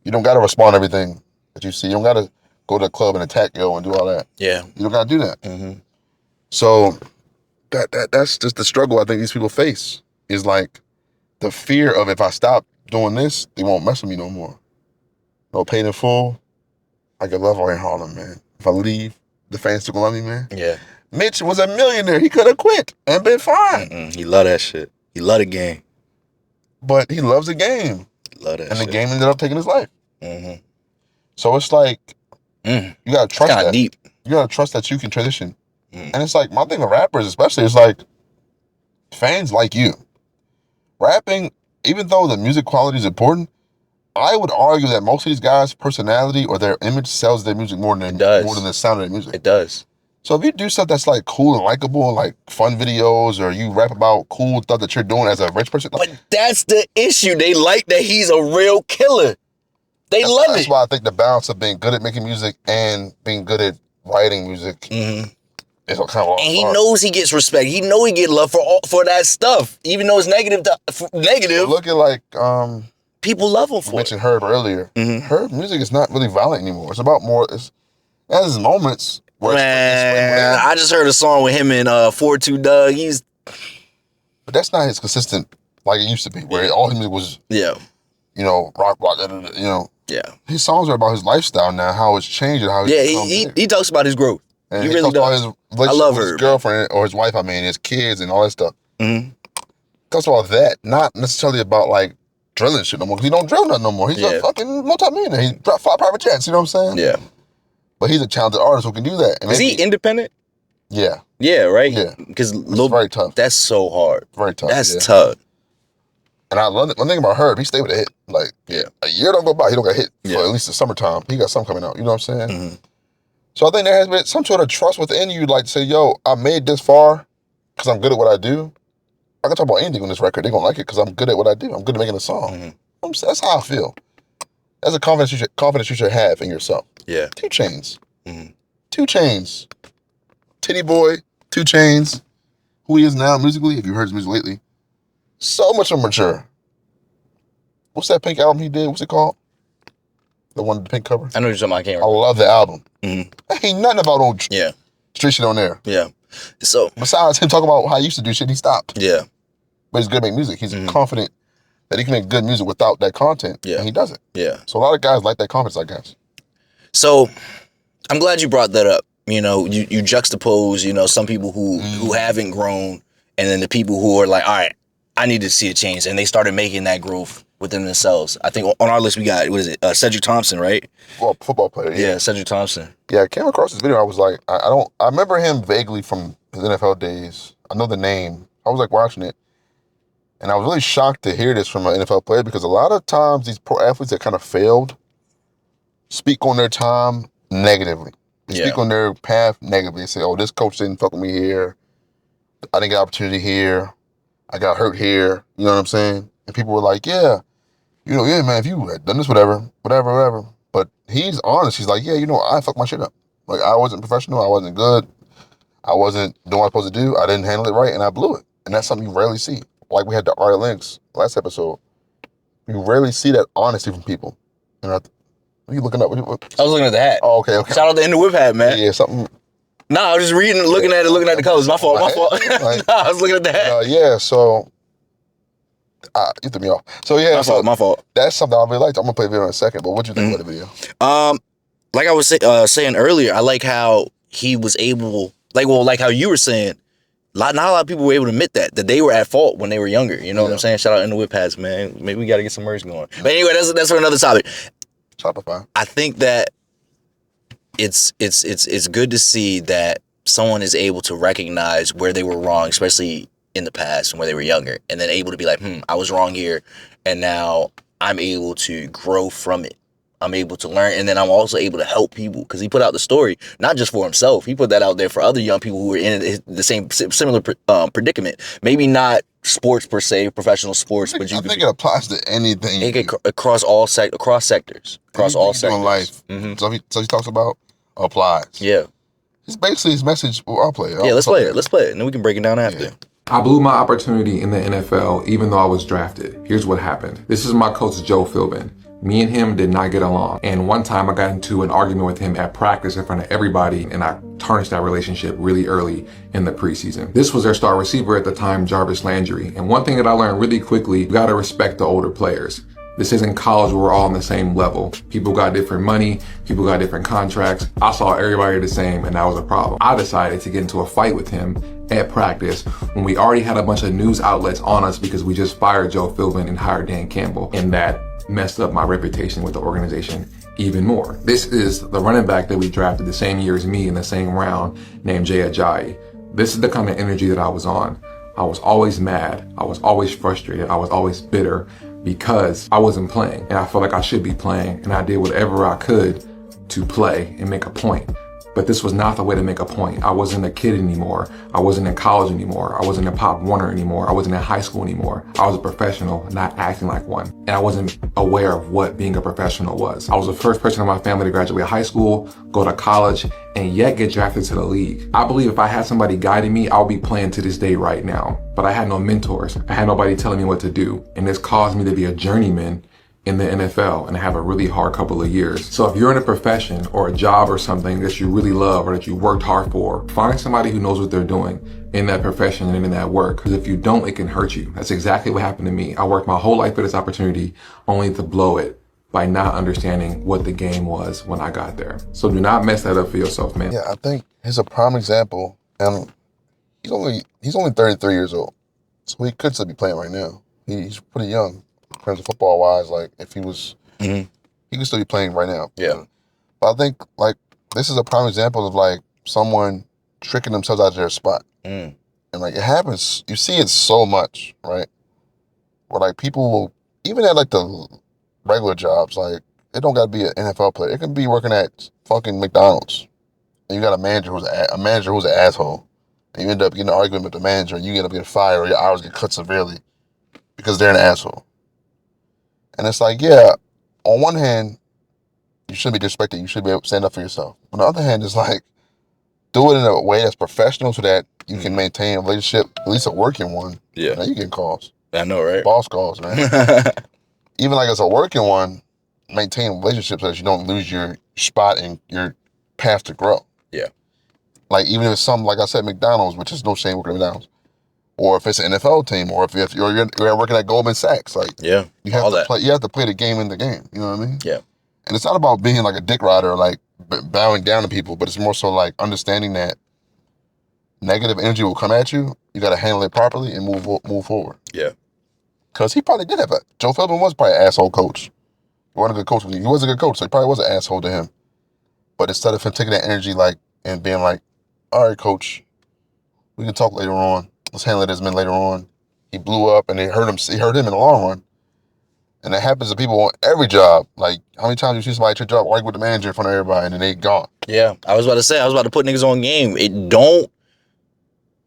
You don't got to respond to everything that you see. You don't got to go to the club and attack yo and do all that. Yeah. You don't got to do that. So that's just the struggle I think these people face, is like the fear of, if I stop doing this, they won't mess with me no more. No paid in full. I could love all in Harlem, man. If I leave, the fans still gonna love me, man. Yeah. Mitch was a millionaire. He could have quit and been fine. He love that shit. He love the game. But he loves the game. Love that And shit. the game ended up taking his life. So it's like, you gotta trust Kind that. of deep. You gotta trust that you can transition. And it's like, my thing with rappers especially, is like, fans like you. Rapping, even though the music quality is important, I would argue that most of these guys' personality or their image sells their music more than the sound of their music. It does. So if you do stuff that's like cool and likable and like fun videos, or you rap about cool stuff that you're doing as a rich person, But that's the issue. They like that he's a real killer. They love it. That's why I think the balance of being good at making music and being good at writing music is kind of And he knows he gets respect. He know he get love for that stuff, even though it's negative. Look at like people love him for you mentioned Herb earlier. Herb music is not really violent anymore. It's about more. It has its moments. Where Man, I just heard a song with him and 42 Doug. But that's not his consistent like it used to be, where all his music was rock, his songs are about his lifestyle now, how it's changed and how he talks about his growth. And he he really talks does. about his relationship love with his Herb. girlfriend or his wife, his kids and all that stuff. Talks about that, not necessarily about like drilling shit no more, because he don't drill nothing no more. He's a fucking multi-millionaire. He dropped 5 private jets, you know what I'm saying? Yeah. But he's a talented artist who can do that. And Is he independent? Yeah. Yeah, right? Yeah. Because very tough. That's so hard. Very tough. That's tough. And I love it. One thing about Herb, he stayed with a hit. Like, a year don't go by, he don't get hit for at least the summertime. He got something coming out, you know what I'm saying? So I think there has been some sort of trust within you, like to say, yo, I made this far because I'm good at what I do. I can talk about anything on this record. They're going to like it because I'm good at what I do. I'm good at making a song. That's how I feel. That's a confidence you should have in yourself. Yeah. 2 Chainz. 2 Chainz. Titty Boy, 2 Chainz. Who he is now musically, if you've heard his music lately. So much more mature. What's that pink album he did? What's it called? The one with the pink cover? I know you're talking about. I can't I remember. love the album. Ain't nothing about old street shit on there. Yeah. So besides him talking about how he used to do shit, he stopped. Yeah. But he's good at make music. He's confident that he can make good music without that content. Yeah. And he does it. Yeah. So a lot of guys like that confidence, I guess. So I'm glad you brought that up. You juxtapose, some people who haven't grown, and then the people who are like, all right, I need to see a change. And they started making that growth within themselves. I think on our list we got, Cedric Thompson, right? Well, football player. Yeah, Cedric Thompson. Yeah, I came across this video. I was like, I remember him vaguely from his NFL days. I know the name. I was like watching it. And I was really shocked to hear this from an NFL player, because a lot of times these pro athletes that kind of failed speak on their time negatively. They speak on their path negatively. They say, oh, this coach didn't fuck with me here. I didn't get opportunity here. I got hurt here. You know what I'm saying? And people were like, yeah, man, if you had done this, whatever. But he's honest. He's like, yeah, I fucked my shit up. Like, I wasn't professional. I wasn't good. I wasn't doing what I was supposed to do. I didn't handle it right, and I blew it. And that's something you rarely see. like we had the Art Links last episode, you rarely see that honesty from people. You know, what are you looking up? I was looking at the hat. Oh, okay. Shout out to In the Whip hat, man. Yeah, something. Nah, I was just reading, looking at the colors. My fault. Like, Nah, I was looking at the hat. Yeah, so you threw me off. So yeah, My fault. That's something I really liked. I'm gonna play a video in a second. But what you think about the video? Like I was saying earlier, I like how he was able, like how you were saying, not a lot of people were able to admit that they were at fault when they were younger. You know what I'm saying? Shout out In the Whip hats, man. Maybe we got to get some merch going. But anyway, that's for another topic. Shopify. I think that it's good to see that someone is able to recognize where they were wrong, especially in the past when they were younger, and then able to be like, I was wrong here, and now I'm able to grow from it. I'm able to learn, and then I'm also able to help people, because he put out the story not just for himself. He put that out there for other young people who were in the same similar predicament. Maybe not sports per se, professional sports, but I think it applies to anything. Across sectors, across all sectors in life. So he talks about applies. Yeah, it's basically his message. Well, I'll play it. Yeah, let's play it, and then we can break it down after. Yeah. I blew my opportunity in the NFL even though I was drafted. Here's what happened. This is my coach, Joe Philbin. Me and him did not get along. And one time I got into an argument with him at practice in front of everybody, and I tarnished that relationship really early in the preseason. This was their star receiver at the time, Jarvis Landry. And one thing that I learned really quickly, you gotta respect the older players. This isn't college where we're all on the same level. People got different money, people got different contracts. I saw everybody the same, and that was a problem. I decided to get into a fight with him at practice when we already had a bunch of news outlets on us because we just fired Joe Philbin and hired Dan Campbell, and that messed up my reputation with the organization even more. This is the running back that we drafted the same year as me in the same round, named Jay Ajayi. This is the kind of energy that I was on. I was always mad. I was always frustrated. I was always bitter because I wasn't playing, and I felt like I should be playing, and I did whatever I could to play and make a point. But this was not the way to make a point. I wasn't a kid anymore. I wasn't in college anymore. I wasn't in Pop Warner anymore. I wasn't in high school anymore. I was a professional, not acting like one. And I wasn't aware of what being a professional was. I was the first person in my family to graduate high school, go to college, and yet get drafted to the league. I believe if I had somebody guiding me, I would be playing to this day right now. But I had no mentors. I had nobody telling me what to do. And this caused me to be a journeyman in the NFL and have a really hard couple of years. So if you're in a profession or a job or something that you really love or that you worked hard for, find somebody who knows what they're doing in that profession and in that work. Because if you don't, it can hurt you. That's exactly what happened to me. I worked my whole life for this opportunity only to blow it by not understanding what the game was when I got there. So do not mess that up for yourself, man. Yeah, I think he's a prime example, and he's only 33 years old, so he could still be playing right now. He's pretty young. In terms of football wise, like if he was, he could still be playing right now. Yeah. But I think like this is a prime example of like someone tricking themselves out of their spot. And like it happens, you see it so much, right? Where like people will, even at like the regular jobs, like it don't gotta be an NFL player. It can be working at fucking McDonald's. And you got a manager who's an asshole. And you end up getting an argument with the manager and you end up getting fired or your hours get cut severely because they're an asshole. And it's like, yeah, on one hand, you shouldn't be disrespected. You should be able to stand up for yourself. On the other hand, it's like, do it in a way that's professional so that you can maintain a relationship, at least a working one. Yeah. Now you get calls. I know, right? Boss calls, man. Even like as a working one, maintain relationships so that you don't lose your spot and your path to grow. Yeah. Like even if it's something, like I said, McDonald's, which is no shame working at McDonald's. Or if it's an NFL team, or if you're working at Goldman Sachs, like you have to play. You have to play the game in the game. You know what I mean? Yeah. And it's not about being like a dick rider, or like bowing down to people, but it's more so like understanding that negative energy will come at you. You got to handle it properly and move forward. Yeah. Because he probably did have Joe Philbin was probably an asshole coach. He wasn't a good coach. He was a good coach, so he probably was an asshole to him. But instead of him taking that energy like and being like, all right, coach, we can talk later on. Let's handle it as men later on. He blew up and it hurt him. He hurt him in the long run. And that happens to people on every job. Like, how many times you see somebody at your job argue with the manager in front of everybody and then they gone? Yeah, I was about to put niggas on game. Don't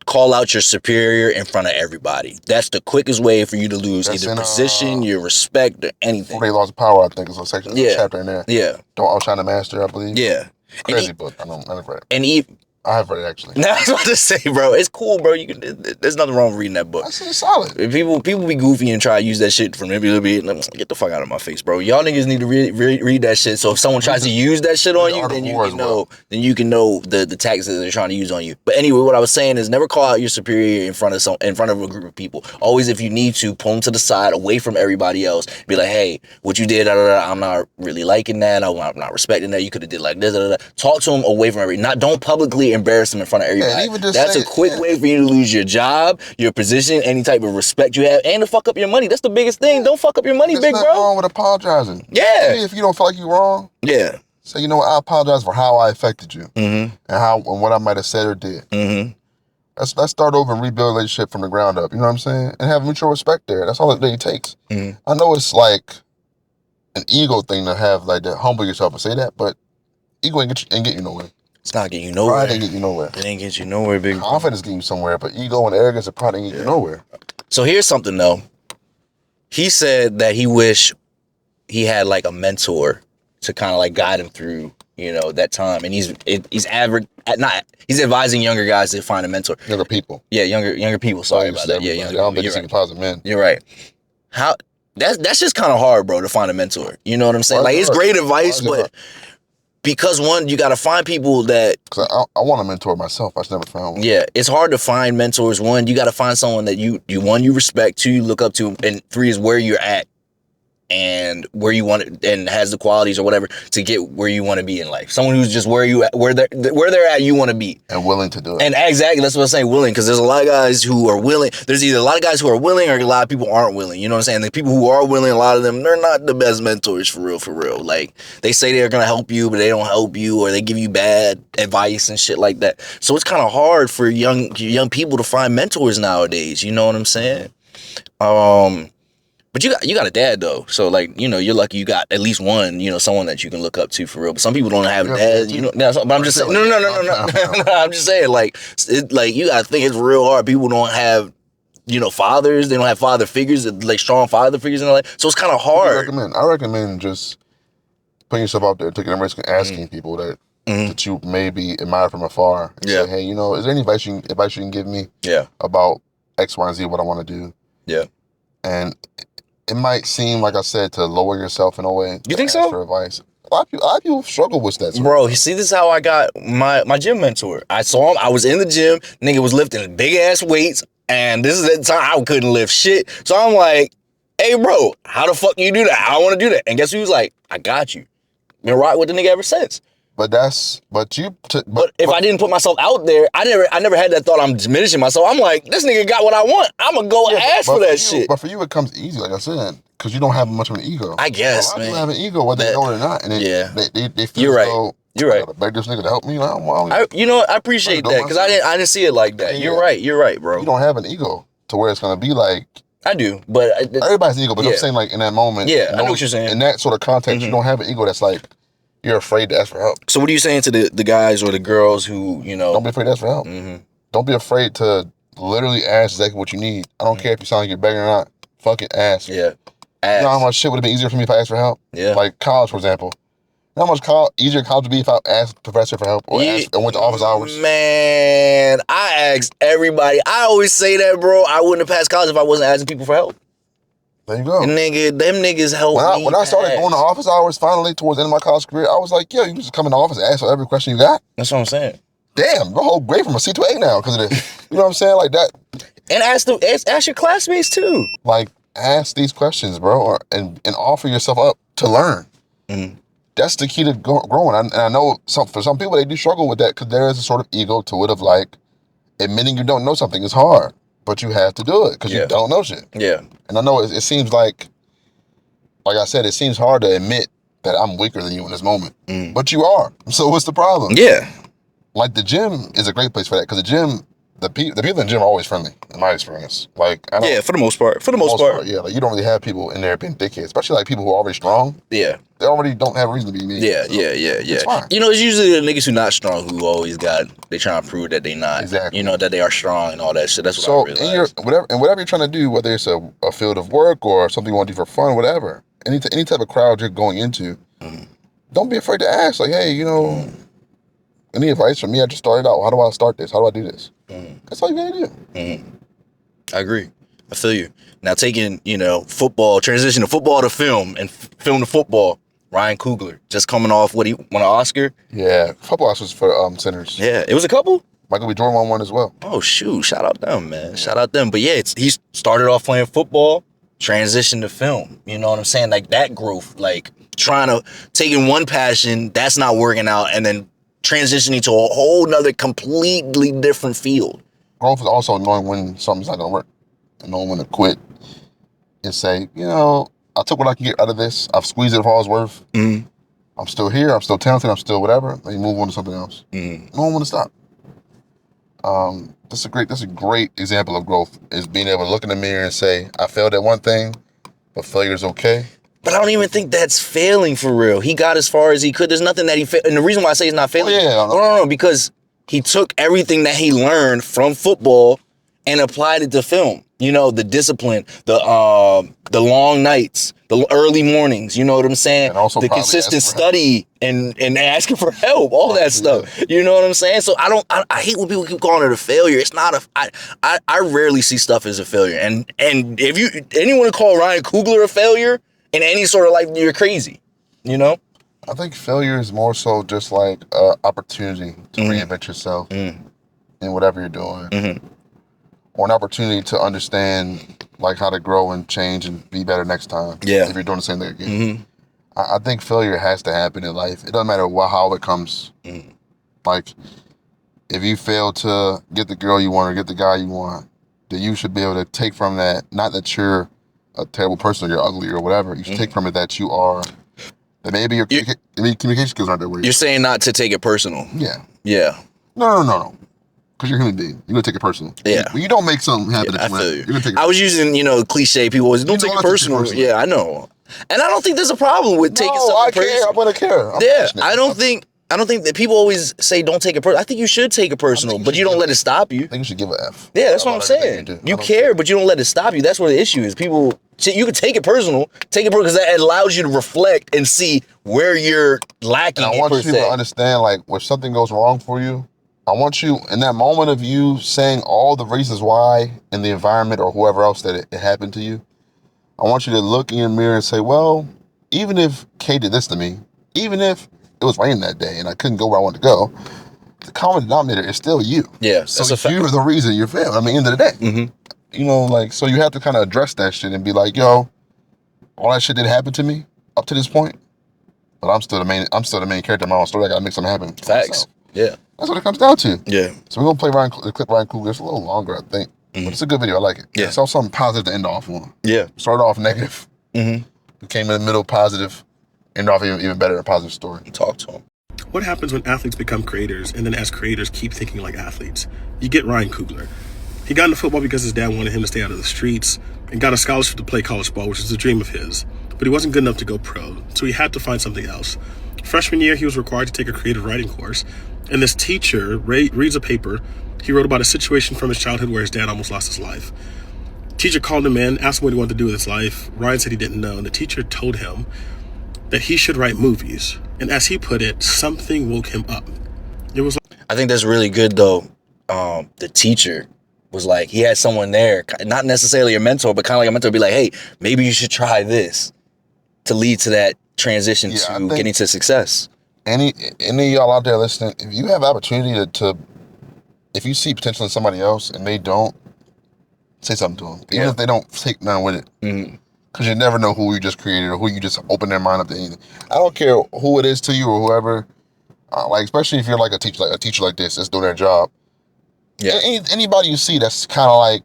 call out your superior in front of everybody. That's the quickest way for you to lose either position, your respect, or anything. Before They Lost Power, I think is a section, a chapter in there. Yeah. Don't Outshine the Master, I believe. Yeah. Crazy book. I know, I never read it. And I have read it actually. Now I was about to say, bro, it's cool, bro. There's nothing wrong with reading that book. That's solid. If people be goofy and try to use that shit from WWE, get the fuck out of my face, bro. Y'all niggas need to read that shit. So if someone tries to use that shit on you, then you can know. Then you can know the tactics that they're trying to use on you. But anyway, what I was saying is never call out your superior in front of a group of people. Always, if you need to, pull them to the side, away from everybody else. Be like, hey, what you did, I'm not really liking that. I'm not respecting that. You could have did like this. Talk to them away from everybody. Don't publicly embarrass them in front of everybody. That's a quick way for you to lose your job, your position, any type of respect you have, and to fuck up your money. That's the biggest thing. Don't fuck up your money, big bro. There's nothing wrong with apologizing. Yeah. If you don't feel like you're wrong, yeah. Say, you know what, I apologize for how I affected you, and what I might have said or did. Let's start over and rebuild a relationship from the ground up. You know what I'm saying? And have mutual respect there. That's all it really takes. I know it's like an ego thing to have, like, to humble yourself and say that, but ego ain't get you nowhere. It's not getting you nowhere. Pride ain't get you nowhere. It ain't get you nowhere, big. Confidence get you somewhere, but ego and arrogance and pride ain't get you nowhere. So here's something though. He said that he wish he had like a mentor to kind of like guide him through, that time. And he's advising younger guys to find a mentor. Younger people. Yeah, younger people. Sorry about that. Yeah, I don't think it's even positive men. You're right. That's just kind of hard, bro, to find a mentor. You know what I'm saying? Like, it's great advice, but because one, you got to find people that... Because I want a mentor myself. I just never found one. Yeah, it's hard to find mentors. One, you got to find someone that you respect, two, you look up to, and three is where you're at and where you want it, and has the qualities or whatever to get where you want to be in life. Someone who's just where they're at, you want to be. And willing to do it. And exactly, that's what I'm saying, willing, because there's a lot of guys who are willing. There's either a lot of guys who are willing or a lot of people aren't willing. You know what I'm saying? The people who are willing, a lot of them, they're not the best mentors for real. Like, they say they're going to help you, but they don't help you, or they give you bad advice and shit like that. So it's kind of hard for young people to find mentors nowadays. You know what I'm saying? But you got a dad though, so like, you're lucky you got at least one, someone that you can look up to for real. But some people don't have dads, But I'm just saying, no. I'm just saying, like, you gotta think it's real hard. People don't have, fathers. They don't have father figures, like strong father figures in their life. So it's kind of hard. I recommend just putting yourself out there, taking a risk, and asking people that you maybe admire from afar. And say, hey, is there any advice you can give me? Yeah. About X, Y, and Z, what I want to do? Yeah. And it might seem, like I said, to lower yourself in a way. You think so? For advice. A lot of people struggle with that. Bro, you see, this is how I got my gym mentor. I saw him. I was in the gym. Nigga was lifting big ass weights, and this is the time I couldn't lift shit. So I'm like, hey, bro, how the fuck you do that? I want to do that. And guess who was like, I got you. Been rocking with the nigga ever since. But if I didn't put myself out there, I never had that thought I'm diminishing myself. I'm like, this nigga got what I want. I'm gonna go and ask for that shit. But for you, it comes easy, like I said, because you don't have much of an ego. I guess, a lot of people have an ego, whether they know it or not. And they feel you're right. Though, you're right. I gotta beg this nigga to help me. I appreciate that, because I didn't see it like that. You're right, bro. You don't have an ego to where it's gonna be like. I do, but everybody's ego. But I'm saying, like, in that moment, I know what you're saying. In that sort of context, you don't have an ego that's like, you're afraid to ask for help. So what are you saying to the guys or the girls who, Don't be afraid to ask for help. Don't be afraid to literally ask exactly what you need. I don't care if you sound like you're begging or not. Fucking ask. Yeah. Ask. You know how much shit would have been easier for me if I asked for help? Yeah. Like college, for example. You know how much easier college would be if I asked the professor for help or went to office hours? Man, I asked everybody. I always say that, bro. I wouldn't have passed college if I wasn't asking people for help. There you go. And them niggas helped me. When I started going to office hours, finally, towards the end of my college career, I was like, yo, you can just come in the office and ask for every question you got. That's what I'm saying. Damn, my whole grade from a C to A now because of this. You know what I'm saying? Like that. And ask your classmates too. Like, ask these questions, bro, and offer yourself up to learn. That's the key to growing. And I know for some people, they do struggle with that because there is a sort of ego to it of like, admitting you don't know something is hard. But you have to do it because you don't know shit. Yeah. And I know it seems like I said, it seems hard to admit that I'm weaker than you in this moment. But you are. So what's the problem? Yeah. Like, the gym is a great place for that because the gym, the people in the gym are always friendly, in my experience. Like, for the most part. For the most part. Yeah, like, you don't really have people in there being dickheads, especially like people who are already strong. Yeah. They already don't have a reason to be mean. Yeah. It's fine. It's usually the niggas who not strong who always they trying to prove that they not. Exactly. That they are strong and all that shit. That's what I realized. Whatever you're trying to do, whether it's a field of work or something you want to do for fun, whatever, any type of crowd you're going into, don't be afraid to ask. Like, hey, any advice from me? I just started out. How do I start this? How do I do this? That's all you gotta do. I agree. I feel you. Now taking, football, transition to football to film and film to football. Ryan Coogler, just coming off what he won an Oscar. Yeah, football Oscars for Sinners. Yeah, it was a couple. Michael B. Jordan won one as well. Oh shoot! Shout out them, man. Shout out them. But yeah, he started off playing football, transitioned to film. You know what I'm saying? Like that growth, like trying to taking one passion that's not working out, and then transitioning to a whole nother completely different field. Growth is also knowing when something's not gonna work, and knowing when to quit, and say, I took what I can get out of this. I've squeezed it for all it's worth. I'm still here. I'm still talented. I'm still whatever. Let me move on to something else. No one want to stop. That's a great example of growth, is being able to look in the mirror and say, I failed at one thing, but failure is okay. But I don't even think that's failing for real. He got as far as he could. There's nothing that he failed. And the reason why I say he's not failing, no, because he took everything that he learned from football and applied it to film. The discipline, the long nights, the early mornings, you know what I'm saying? And also the consistent study and asking for help, all that stuff. You know what I'm saying? So I hate when people keep calling it a failure. It's not I rarely see stuff as a failure. And if anyone to call Ryan Coogler a failure in any sort of life, you're crazy. I think failure is more so just like an opportunity to reinvent yourself in whatever you're doing. Or an opportunity to understand like how to grow and change and be better next time. Yeah. If you're doing the same thing again. I think failure has to happen in life. It doesn't matter how it comes. Like, if you fail to get the girl you want or get the guy you want, then you should be able to take from that, not that you're a terrible person or you're ugly or whatever. You should take from it that you are, that maybe your communication skills aren't that way. You're saying not to take it personal. Yeah. Yeah. No. Because you're a human being. You're going to take it personal. Yeah. When you don't make something happen, I feel you. You're going to take it I was using, cliche. People always, don't take it personal. Yeah, I know. And I don't think there's a problem with taking something personal. I'm going to care. I don't think that people always say don't take it personal. I think you should take it personal, but you don't let it stop you. I think you should give an F. Yeah, that's what I'm saying. You care, but you don't let it stop you. That's where the issue is. People, you can take it personal because that allows you to reflect and see where you're lacking. And I want you to understand, like, when something goes wrong for you, I want you, in that moment of you saying all the reasons why in the environment or whoever else that it happened to you, I want you to look in your mirror and say, well, even if Kay did this to me, even if it was raining that day and I couldn't go where I wanted to go, the common denominator is still you. Yeah, so you're the reason you're failing. I mean, end of the day. So you have to kind of address that shit and be like, yo, all that shit didn't happen to me up to this point, but I'm still the main character of my own story. I gotta make something happen. Facts. Yeah. That's what it comes down to. Yeah. So we're gonna play the clip Ryan Coogler. It's a little longer, I think. But it's a good video. I like it. Yeah. It's also something positive to end off on. Yeah. Started off negative. We came in the middle positive. End off even better, a positive story. Talk to him. What happens when athletes become creators and then as creators keep thinking like athletes? You get Ryan Coogler. He got into football because his dad wanted him to stay out of the streets and got a scholarship to play college ball, which was a dream of his. But he wasn't good enough to go pro, so he had to find something else. Freshman year, he was required to take a creative writing course, and this teacher reads a paper he wrote about a situation from his childhood where his dad almost lost his life. Teacher called him in, asked him what he wanted to do with his life. Ryan said he didn't know, and the teacher told him that he should write movies. And as he put it, something woke him up. It was like, I think that's really good, though. The teacher was like, he had someone there, not necessarily a mentor, but kind of like a mentor, be like, hey, maybe you should try this to lead to that transition to getting to success. Any of y'all out there listening, if you have opportunity to if you see potential in somebody else and they don't, say something to them. Even if they don't take none with it. Because you never know who you just created or who you just open their mind up to anything. I don't care who it is to you or whoever, like especially if you're like a teacher like this that's doing their job. Yeah. Anybody you see that's kind of like,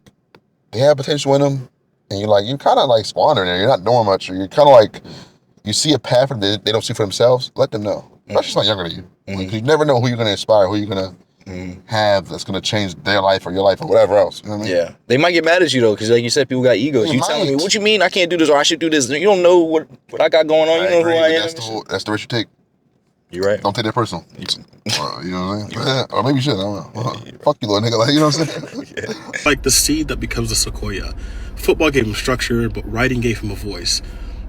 they have potential in them, and you're kind of like squandering it. You're not doing much, or you're kind of like, you see a path that they don't see for themselves, let them know. Especially someone younger than you. Because you never know who you're going to inspire, who you're going to have that's going to change their life or your life or whatever else. You know what I mean? Yeah. They might get mad at you, though, because like you said, people got egos. You telling me, what you mean I can't do this or I should do this? You don't know what I got going on. You know who I am. That's the risk you take. You're right. Don't take that personal. You know what I'm saying? Or maybe you should. I don't know. Fuck you, little nigga. Like, you know what I'm saying? Like the seed that becomes a sequoia. Football gave him structure, but writing gave him a voice.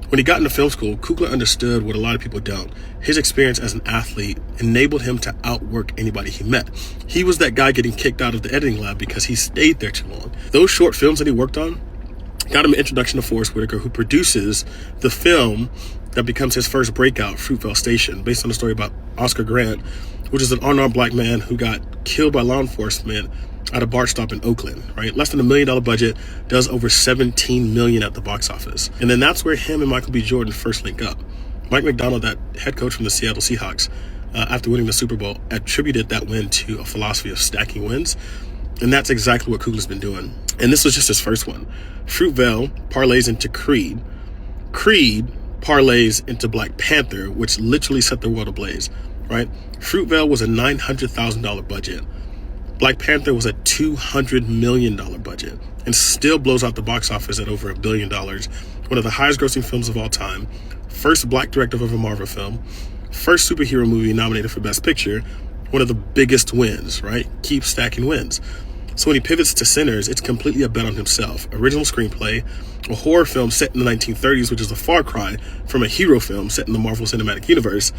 When he got into film school, Coogler understood what a lot of people don't. His experience as an athlete enabled him to outwork anybody he met. He was that guy getting kicked out of the editing lab because he stayed there too long. Those short films that he worked on got him an introduction to Forrest Whitaker, who produces the film that becomes his first breakout, Fruitvale Station, based on a story about Oscar Grant, which is an unarmed black man who got killed by law enforcement at a BART stop in Oakland, right? Less than $1 million budget, does over $17 million at the box office. And then that's where him and Michael B. Jordan first link up. Mike McDonald, that head coach from the Seattle Seahawks, after winning the Super Bowl, attributed that win to a philosophy of stacking wins. And that's exactly what Coogler's been doing. And this was just his first one. Fruitvale parlays into Creed. Creed parlays into Black Panther, which literally set the world ablaze, right? Fruitvale was a $900,000 budget. Black Panther was a $200 million budget and still blows out the box office at over $1 billion. One of the highest grossing films of all time. First black director of a Marvel film. First superhero movie nominated for Best Picture. One of the biggest wins, right? Keep stacking wins. So when he pivots to Sinners, it's completely a bet on himself. Original screenplay, a horror film set in the 1930s, which is a far cry from a hero film set in the Marvel Cinematic Universe.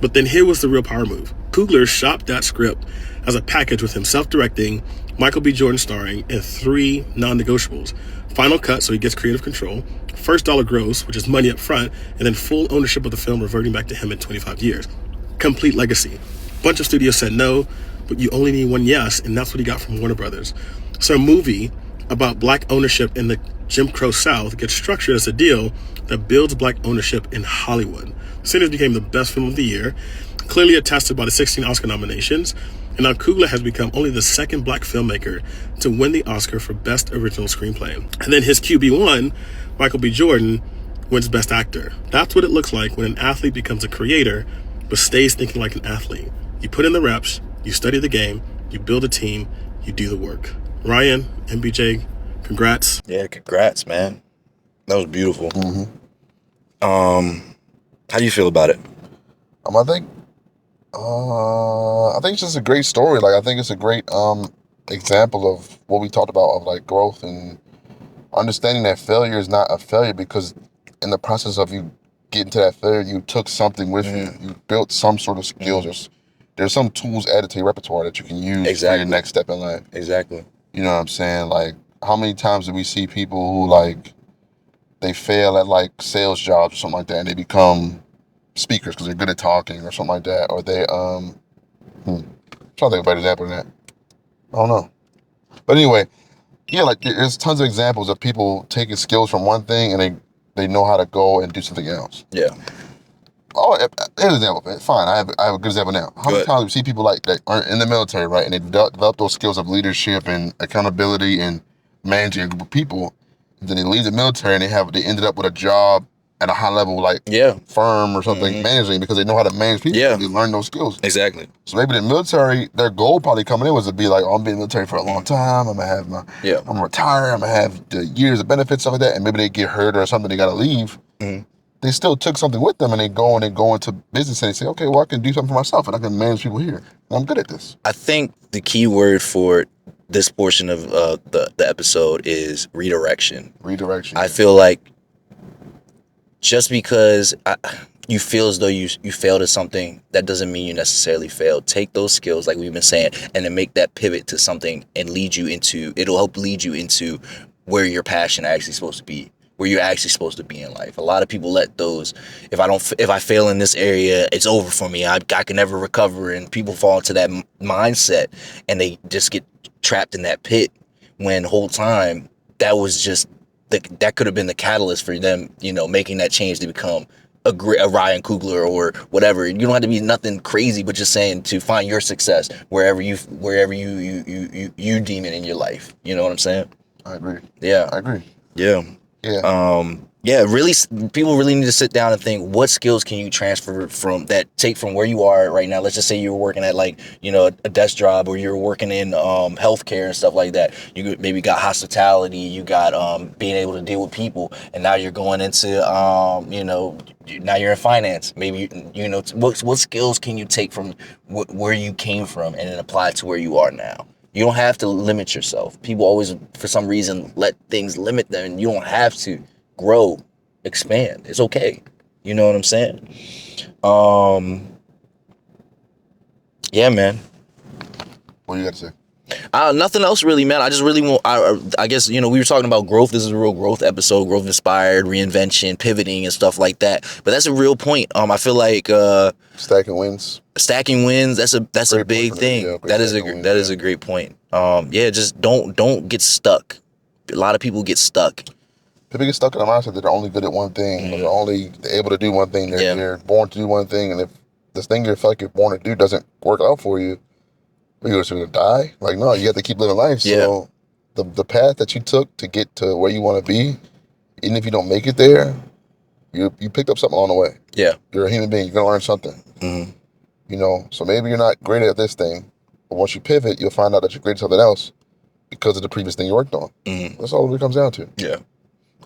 But then here was the real power move. Coogler shopped that script as a package with himself directing, Michael B. Jordan starring, and 3 non-negotiables. Final cut, so he gets creative control. First dollar gross, which is money up front, and then full ownership of the film reverting back to him in 25 years. Complete legacy. Bunch of studios said no, but you only need one yes, and that's what he got from Warner Brothers. So a movie about black ownership in the Jim Crow South gets structured as a deal that builds black ownership in Hollywood. Sinners became the best film of the year, clearly attested by the 16 Oscar nominations, and now Coogler has become only the second black filmmaker to win the Oscar for Best Original Screenplay. And then his QB1, Michael B. Jordan, wins Best Actor. That's what it looks like when an athlete becomes a creator, but stays thinking like an athlete. You put in the reps, you study the game, you build a team, you do the work. Ryan, MBJ, congrats. Yeah, congrats, man. That was beautiful. How do you feel about it? I think it's just a great story. Like, I think it's a great example of what we talked about, of like growth and understanding that failure is not a failure, because in the process of you getting to that failure, you took something with you. You built some sort of skills. There's some tools added to your repertoire that you can use for your next step in life. Exactly. You know what I'm saying? Like, how many times do we see people who, like, they fail at, like, sales jobs or something like that, and they become speakers because they're good at talking or something like that, or they, I'm trying to think of a better example than that. I don't know. But anyway, yeah, like, there's tons of examples of people taking skills from one thing and they know how to go and do something else. Yeah. Oh, here's an example. Fine, I have a good example now. How many times do we see people like that are in the military, right, and they develop those skills of leadership and accountability and managing a group of people, and then they leave the military and they ended up with a job at a high level, like firm or something, managing, because they know how to manage people. They learn those skills. Exactly. So maybe the military, their goal probably coming in was to be like, oh, I'm being in the military for a long time. I'm gonna have I'm gonna retire. I'm gonna have the years of benefits, stuff like that. And maybe they get hurt or something, they gotta leave. They still took something with them, and they go into business and they say, okay, well, I can do something for myself and I can manage people here. And I'm good at this. I think the key word for this portion of the episode is redirection. Redirection. I feel like just because you feel as though you failed at something, that doesn't mean you necessarily failed. Take those skills, like we've been saying, and then make that pivot to something and it'll help lead you into where your passion actually supposed to be, where you're actually supposed to be in life. A lot of people let those, if I fail in this area, it's over for me. I can never recover, and people fall into that mindset and they just get trapped in that pit, when the whole time that was just that could have been the catalyst for them, making that change to become a Ryan Coogler or whatever. You don't have to be nothing crazy, but just saying to find your success wherever you deem it in your life. You know what I'm saying? I agree. Yeah. I agree. Yeah. Yeah. Really, people really need to sit down and think, what skills can you transfer from where you are right now? Let's just say you were working at a desk job, or you're working in healthcare and stuff like that. You maybe got hospitality, you got being able to deal with people, and now you're going into now you're in finance. Maybe what skills can you take from where you came from and then apply to where you are now? You don't have to limit yourself. People always, for some reason, let things limit them, and you don't have to grow. expand. It's okay. You know what I'm saying? Yeah, man. What you got to say? Nothing else really, man. I just really want. I guess we were talking about growth. This is a real growth episode. Growth inspired, reinvention, pivoting, and stuff like that. But that's a real point. I feel like Stacking wins. Stacking wins. That's a Great big point. thing. Yeah, great That is stacking that wins, is a great point. Just don't get stuck. A lot of people get stuck. People get stuck in the mindset that they're only good at one thing. Or they're able to do one thing. They're born to do one thing, and if this thing you feel like you're born to do doesn't work out for you, you're just gonna die. Like, no, you have to keep living life. So the path that you took to get to where you want to be, even if you don't make it there, you picked up something along the way. Yeah. You're a human being. You're gonna learn something. So maybe you're not great at this thing, but once you pivot, you'll find out that you're great at something else because of the previous thing you worked on. That's all it comes down to. Yeah,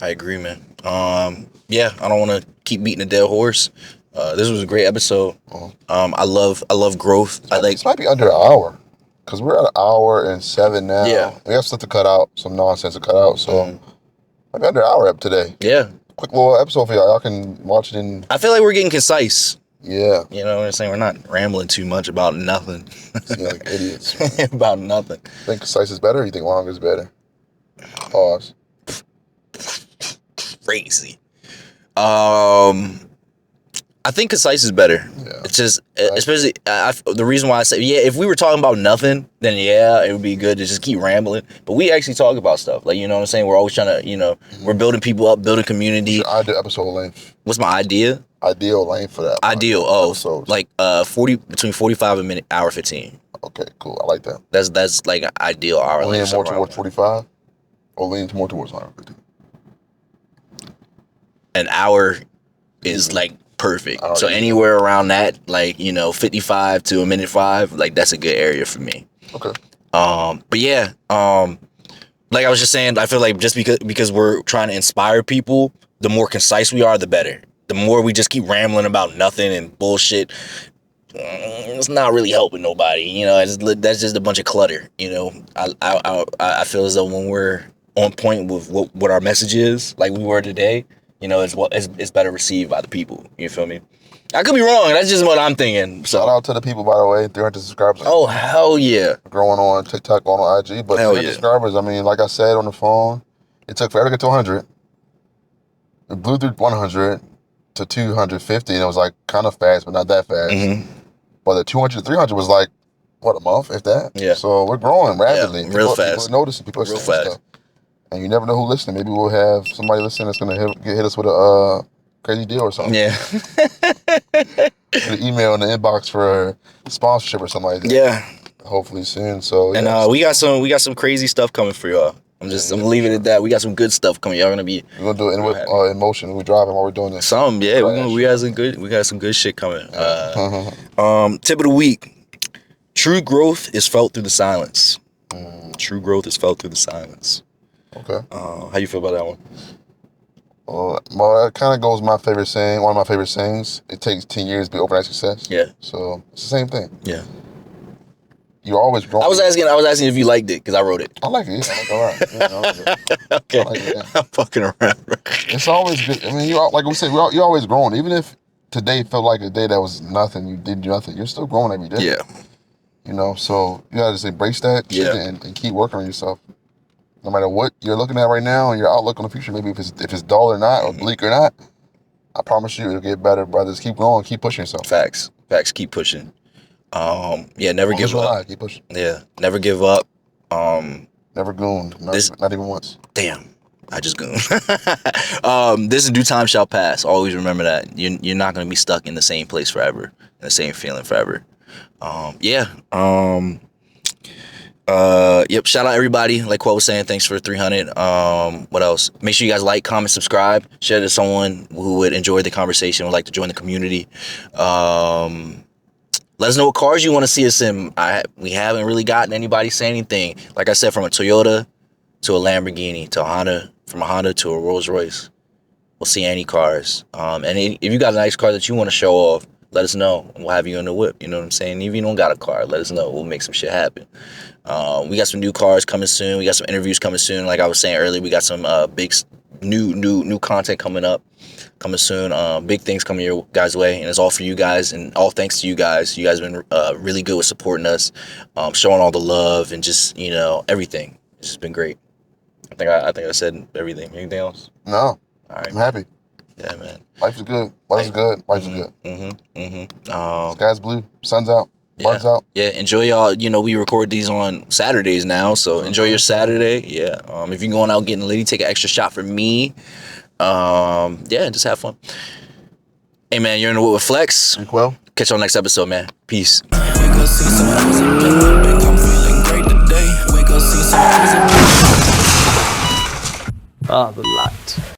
I agree, man. I don't want to keep beating a dead horse. This was a great episode. I love growth. This might be under an hour. Because we're at 1 hour and 7 now. Yeah. We have stuff to cut out, some nonsense to cut out. So, maybe under an hour up today. Yeah. Quick little episode for y'all. Y'all can watch it in. I feel like we're getting concise. Yeah. You know what I'm saying? We're not rambling too much about nothing. Seem like idiots. About nothing. Think concise is better or you think long is better? Pause. Crazy. I think concise is better. Yeah. It's just, especially, the reason why I say, if we were talking about nothing, then it would be good to just keep rambling. But we actually talk about stuff. Like, you know what I'm saying? We're always trying to, we're building people up, building community. Your ideal episode length. What's my idea? Ideal length for that. Ideal, episodes. Like 40, between 45 and hour 15. Okay, cool. I like that. That's like an ideal hour Lean length. more towards 45 or lean more towards 150? An hour is like perfect. Hour, So yeah. anywhere around that, like, 55 to a minute 5, like that's a good area for me. Okay. But yeah, like I was just saying, I feel like just because we're trying to inspire people, the more concise we are, the better. The more we just keep rambling about nothing and bullshit, it's not really helping nobody. That's just a bunch of clutter. I feel as though when we're on point with what our message is, like we were today, it's better received by the people. You feel me? I could be wrong. That's just what I'm thinking. So Shout out to the people, by the way. 300 subscribers. oh hell yeah! Growing on TikTok, going on IG. But Hell 300 yeah. subscribers, I mean, like I said on the phone, it took forever to get to 100. It blew through 100 to 250, and it was like kind of fast, but not that fast. But the 200 to 300 was like, what, a month, if that? Yeah. So we're growing rapidly. real fast. People are noticing. People are Real saying fast. stuff. And you never know who's listening. Maybe we'll have somebody listening that's going to hit us with a crazy deal or something. Yeah. An email in the inbox for a sponsorship or something like that. Yeah. Hopefully soon. So, And we got some crazy stuff coming for y'all. I'm gonna leave it at that. We got some good stuff coming. Y'all gonna be we're going to do it in motion. We're driving while we're doing this. we got some good shit coming. Tip of the week. True growth is felt through the silence. True growth is felt through the silence. Okay. How you feel about that one? Well, it kind of goes with my favorite saying. One of my favorite sayings. It takes 10 years to be overnight success. Yeah. So it's the same thing. Yeah. You're always growing. I was asking if you liked it because I wrote it. I like it. Yeah, I like it. All right. Yeah, I like it. Okay. I like it, yeah. I'm fucking around. It's always good. I mean, like we said, you're always growing. Even if today felt like a day that was nothing, you did nothing, you're still growing every day. Yeah. So you gotta just embrace that shit and keep working on yourself. No matter what you're looking at right now and your outlook on the future, maybe if it's dull or not or bleak or not, I promise you it'll get better, brothers. Keep going, keep pushing yourself. Facts. Keep pushing. Never give up. Keep pushing. Yeah, never give up. Never gooned. Not even once. Damn, I just gooned. This in due time shall pass. Always remember that. You're not gonna be stuck in the same place forever, in the same feeling forever. Yep. Shout out everybody. Like Quo was saying, thanks for 300. What else? Make sure you guys like, comment, subscribe. Share to someone who would enjoy the conversation, would like to join the community. Let us know what cars you want to see us in. We haven't really gotten anybody say anything. Like I said, from a Toyota to a Lamborghini to a Honda, from a Honda to a Rolls Royce. We'll see any cars. And if you got a nice car that you want to show off, let us know. We'll have you in the whip. You know what I'm saying? If you don't got a car, let us know. We'll make some shit happen. We got some new cars coming soon. We got some interviews coming soon. Like I was saying earlier, we got some big new content coming soon. Big things coming your guys' way, and it's all for you guys, and all thanks to you guys. You guys have been really good with supporting us, showing all the love, and just everything. It's just been great. I think I said everything. Anything else? No. All right. I'm happy. Yeah, man. Life is good. Life is good. Life is good. Sky's blue. Sun's out. Bugs out. Yeah, enjoy y'all. We record these on Saturdays now, so enjoy your Saturday. Yeah. If you're going out getting litty, take an extra shot for me. Yeah, just have fun. Hey, man, you're in the What with Flex. Well, catch you on next episode, man. Peace. Wake up, see some I'm feeling great today. Wake up, see some the light.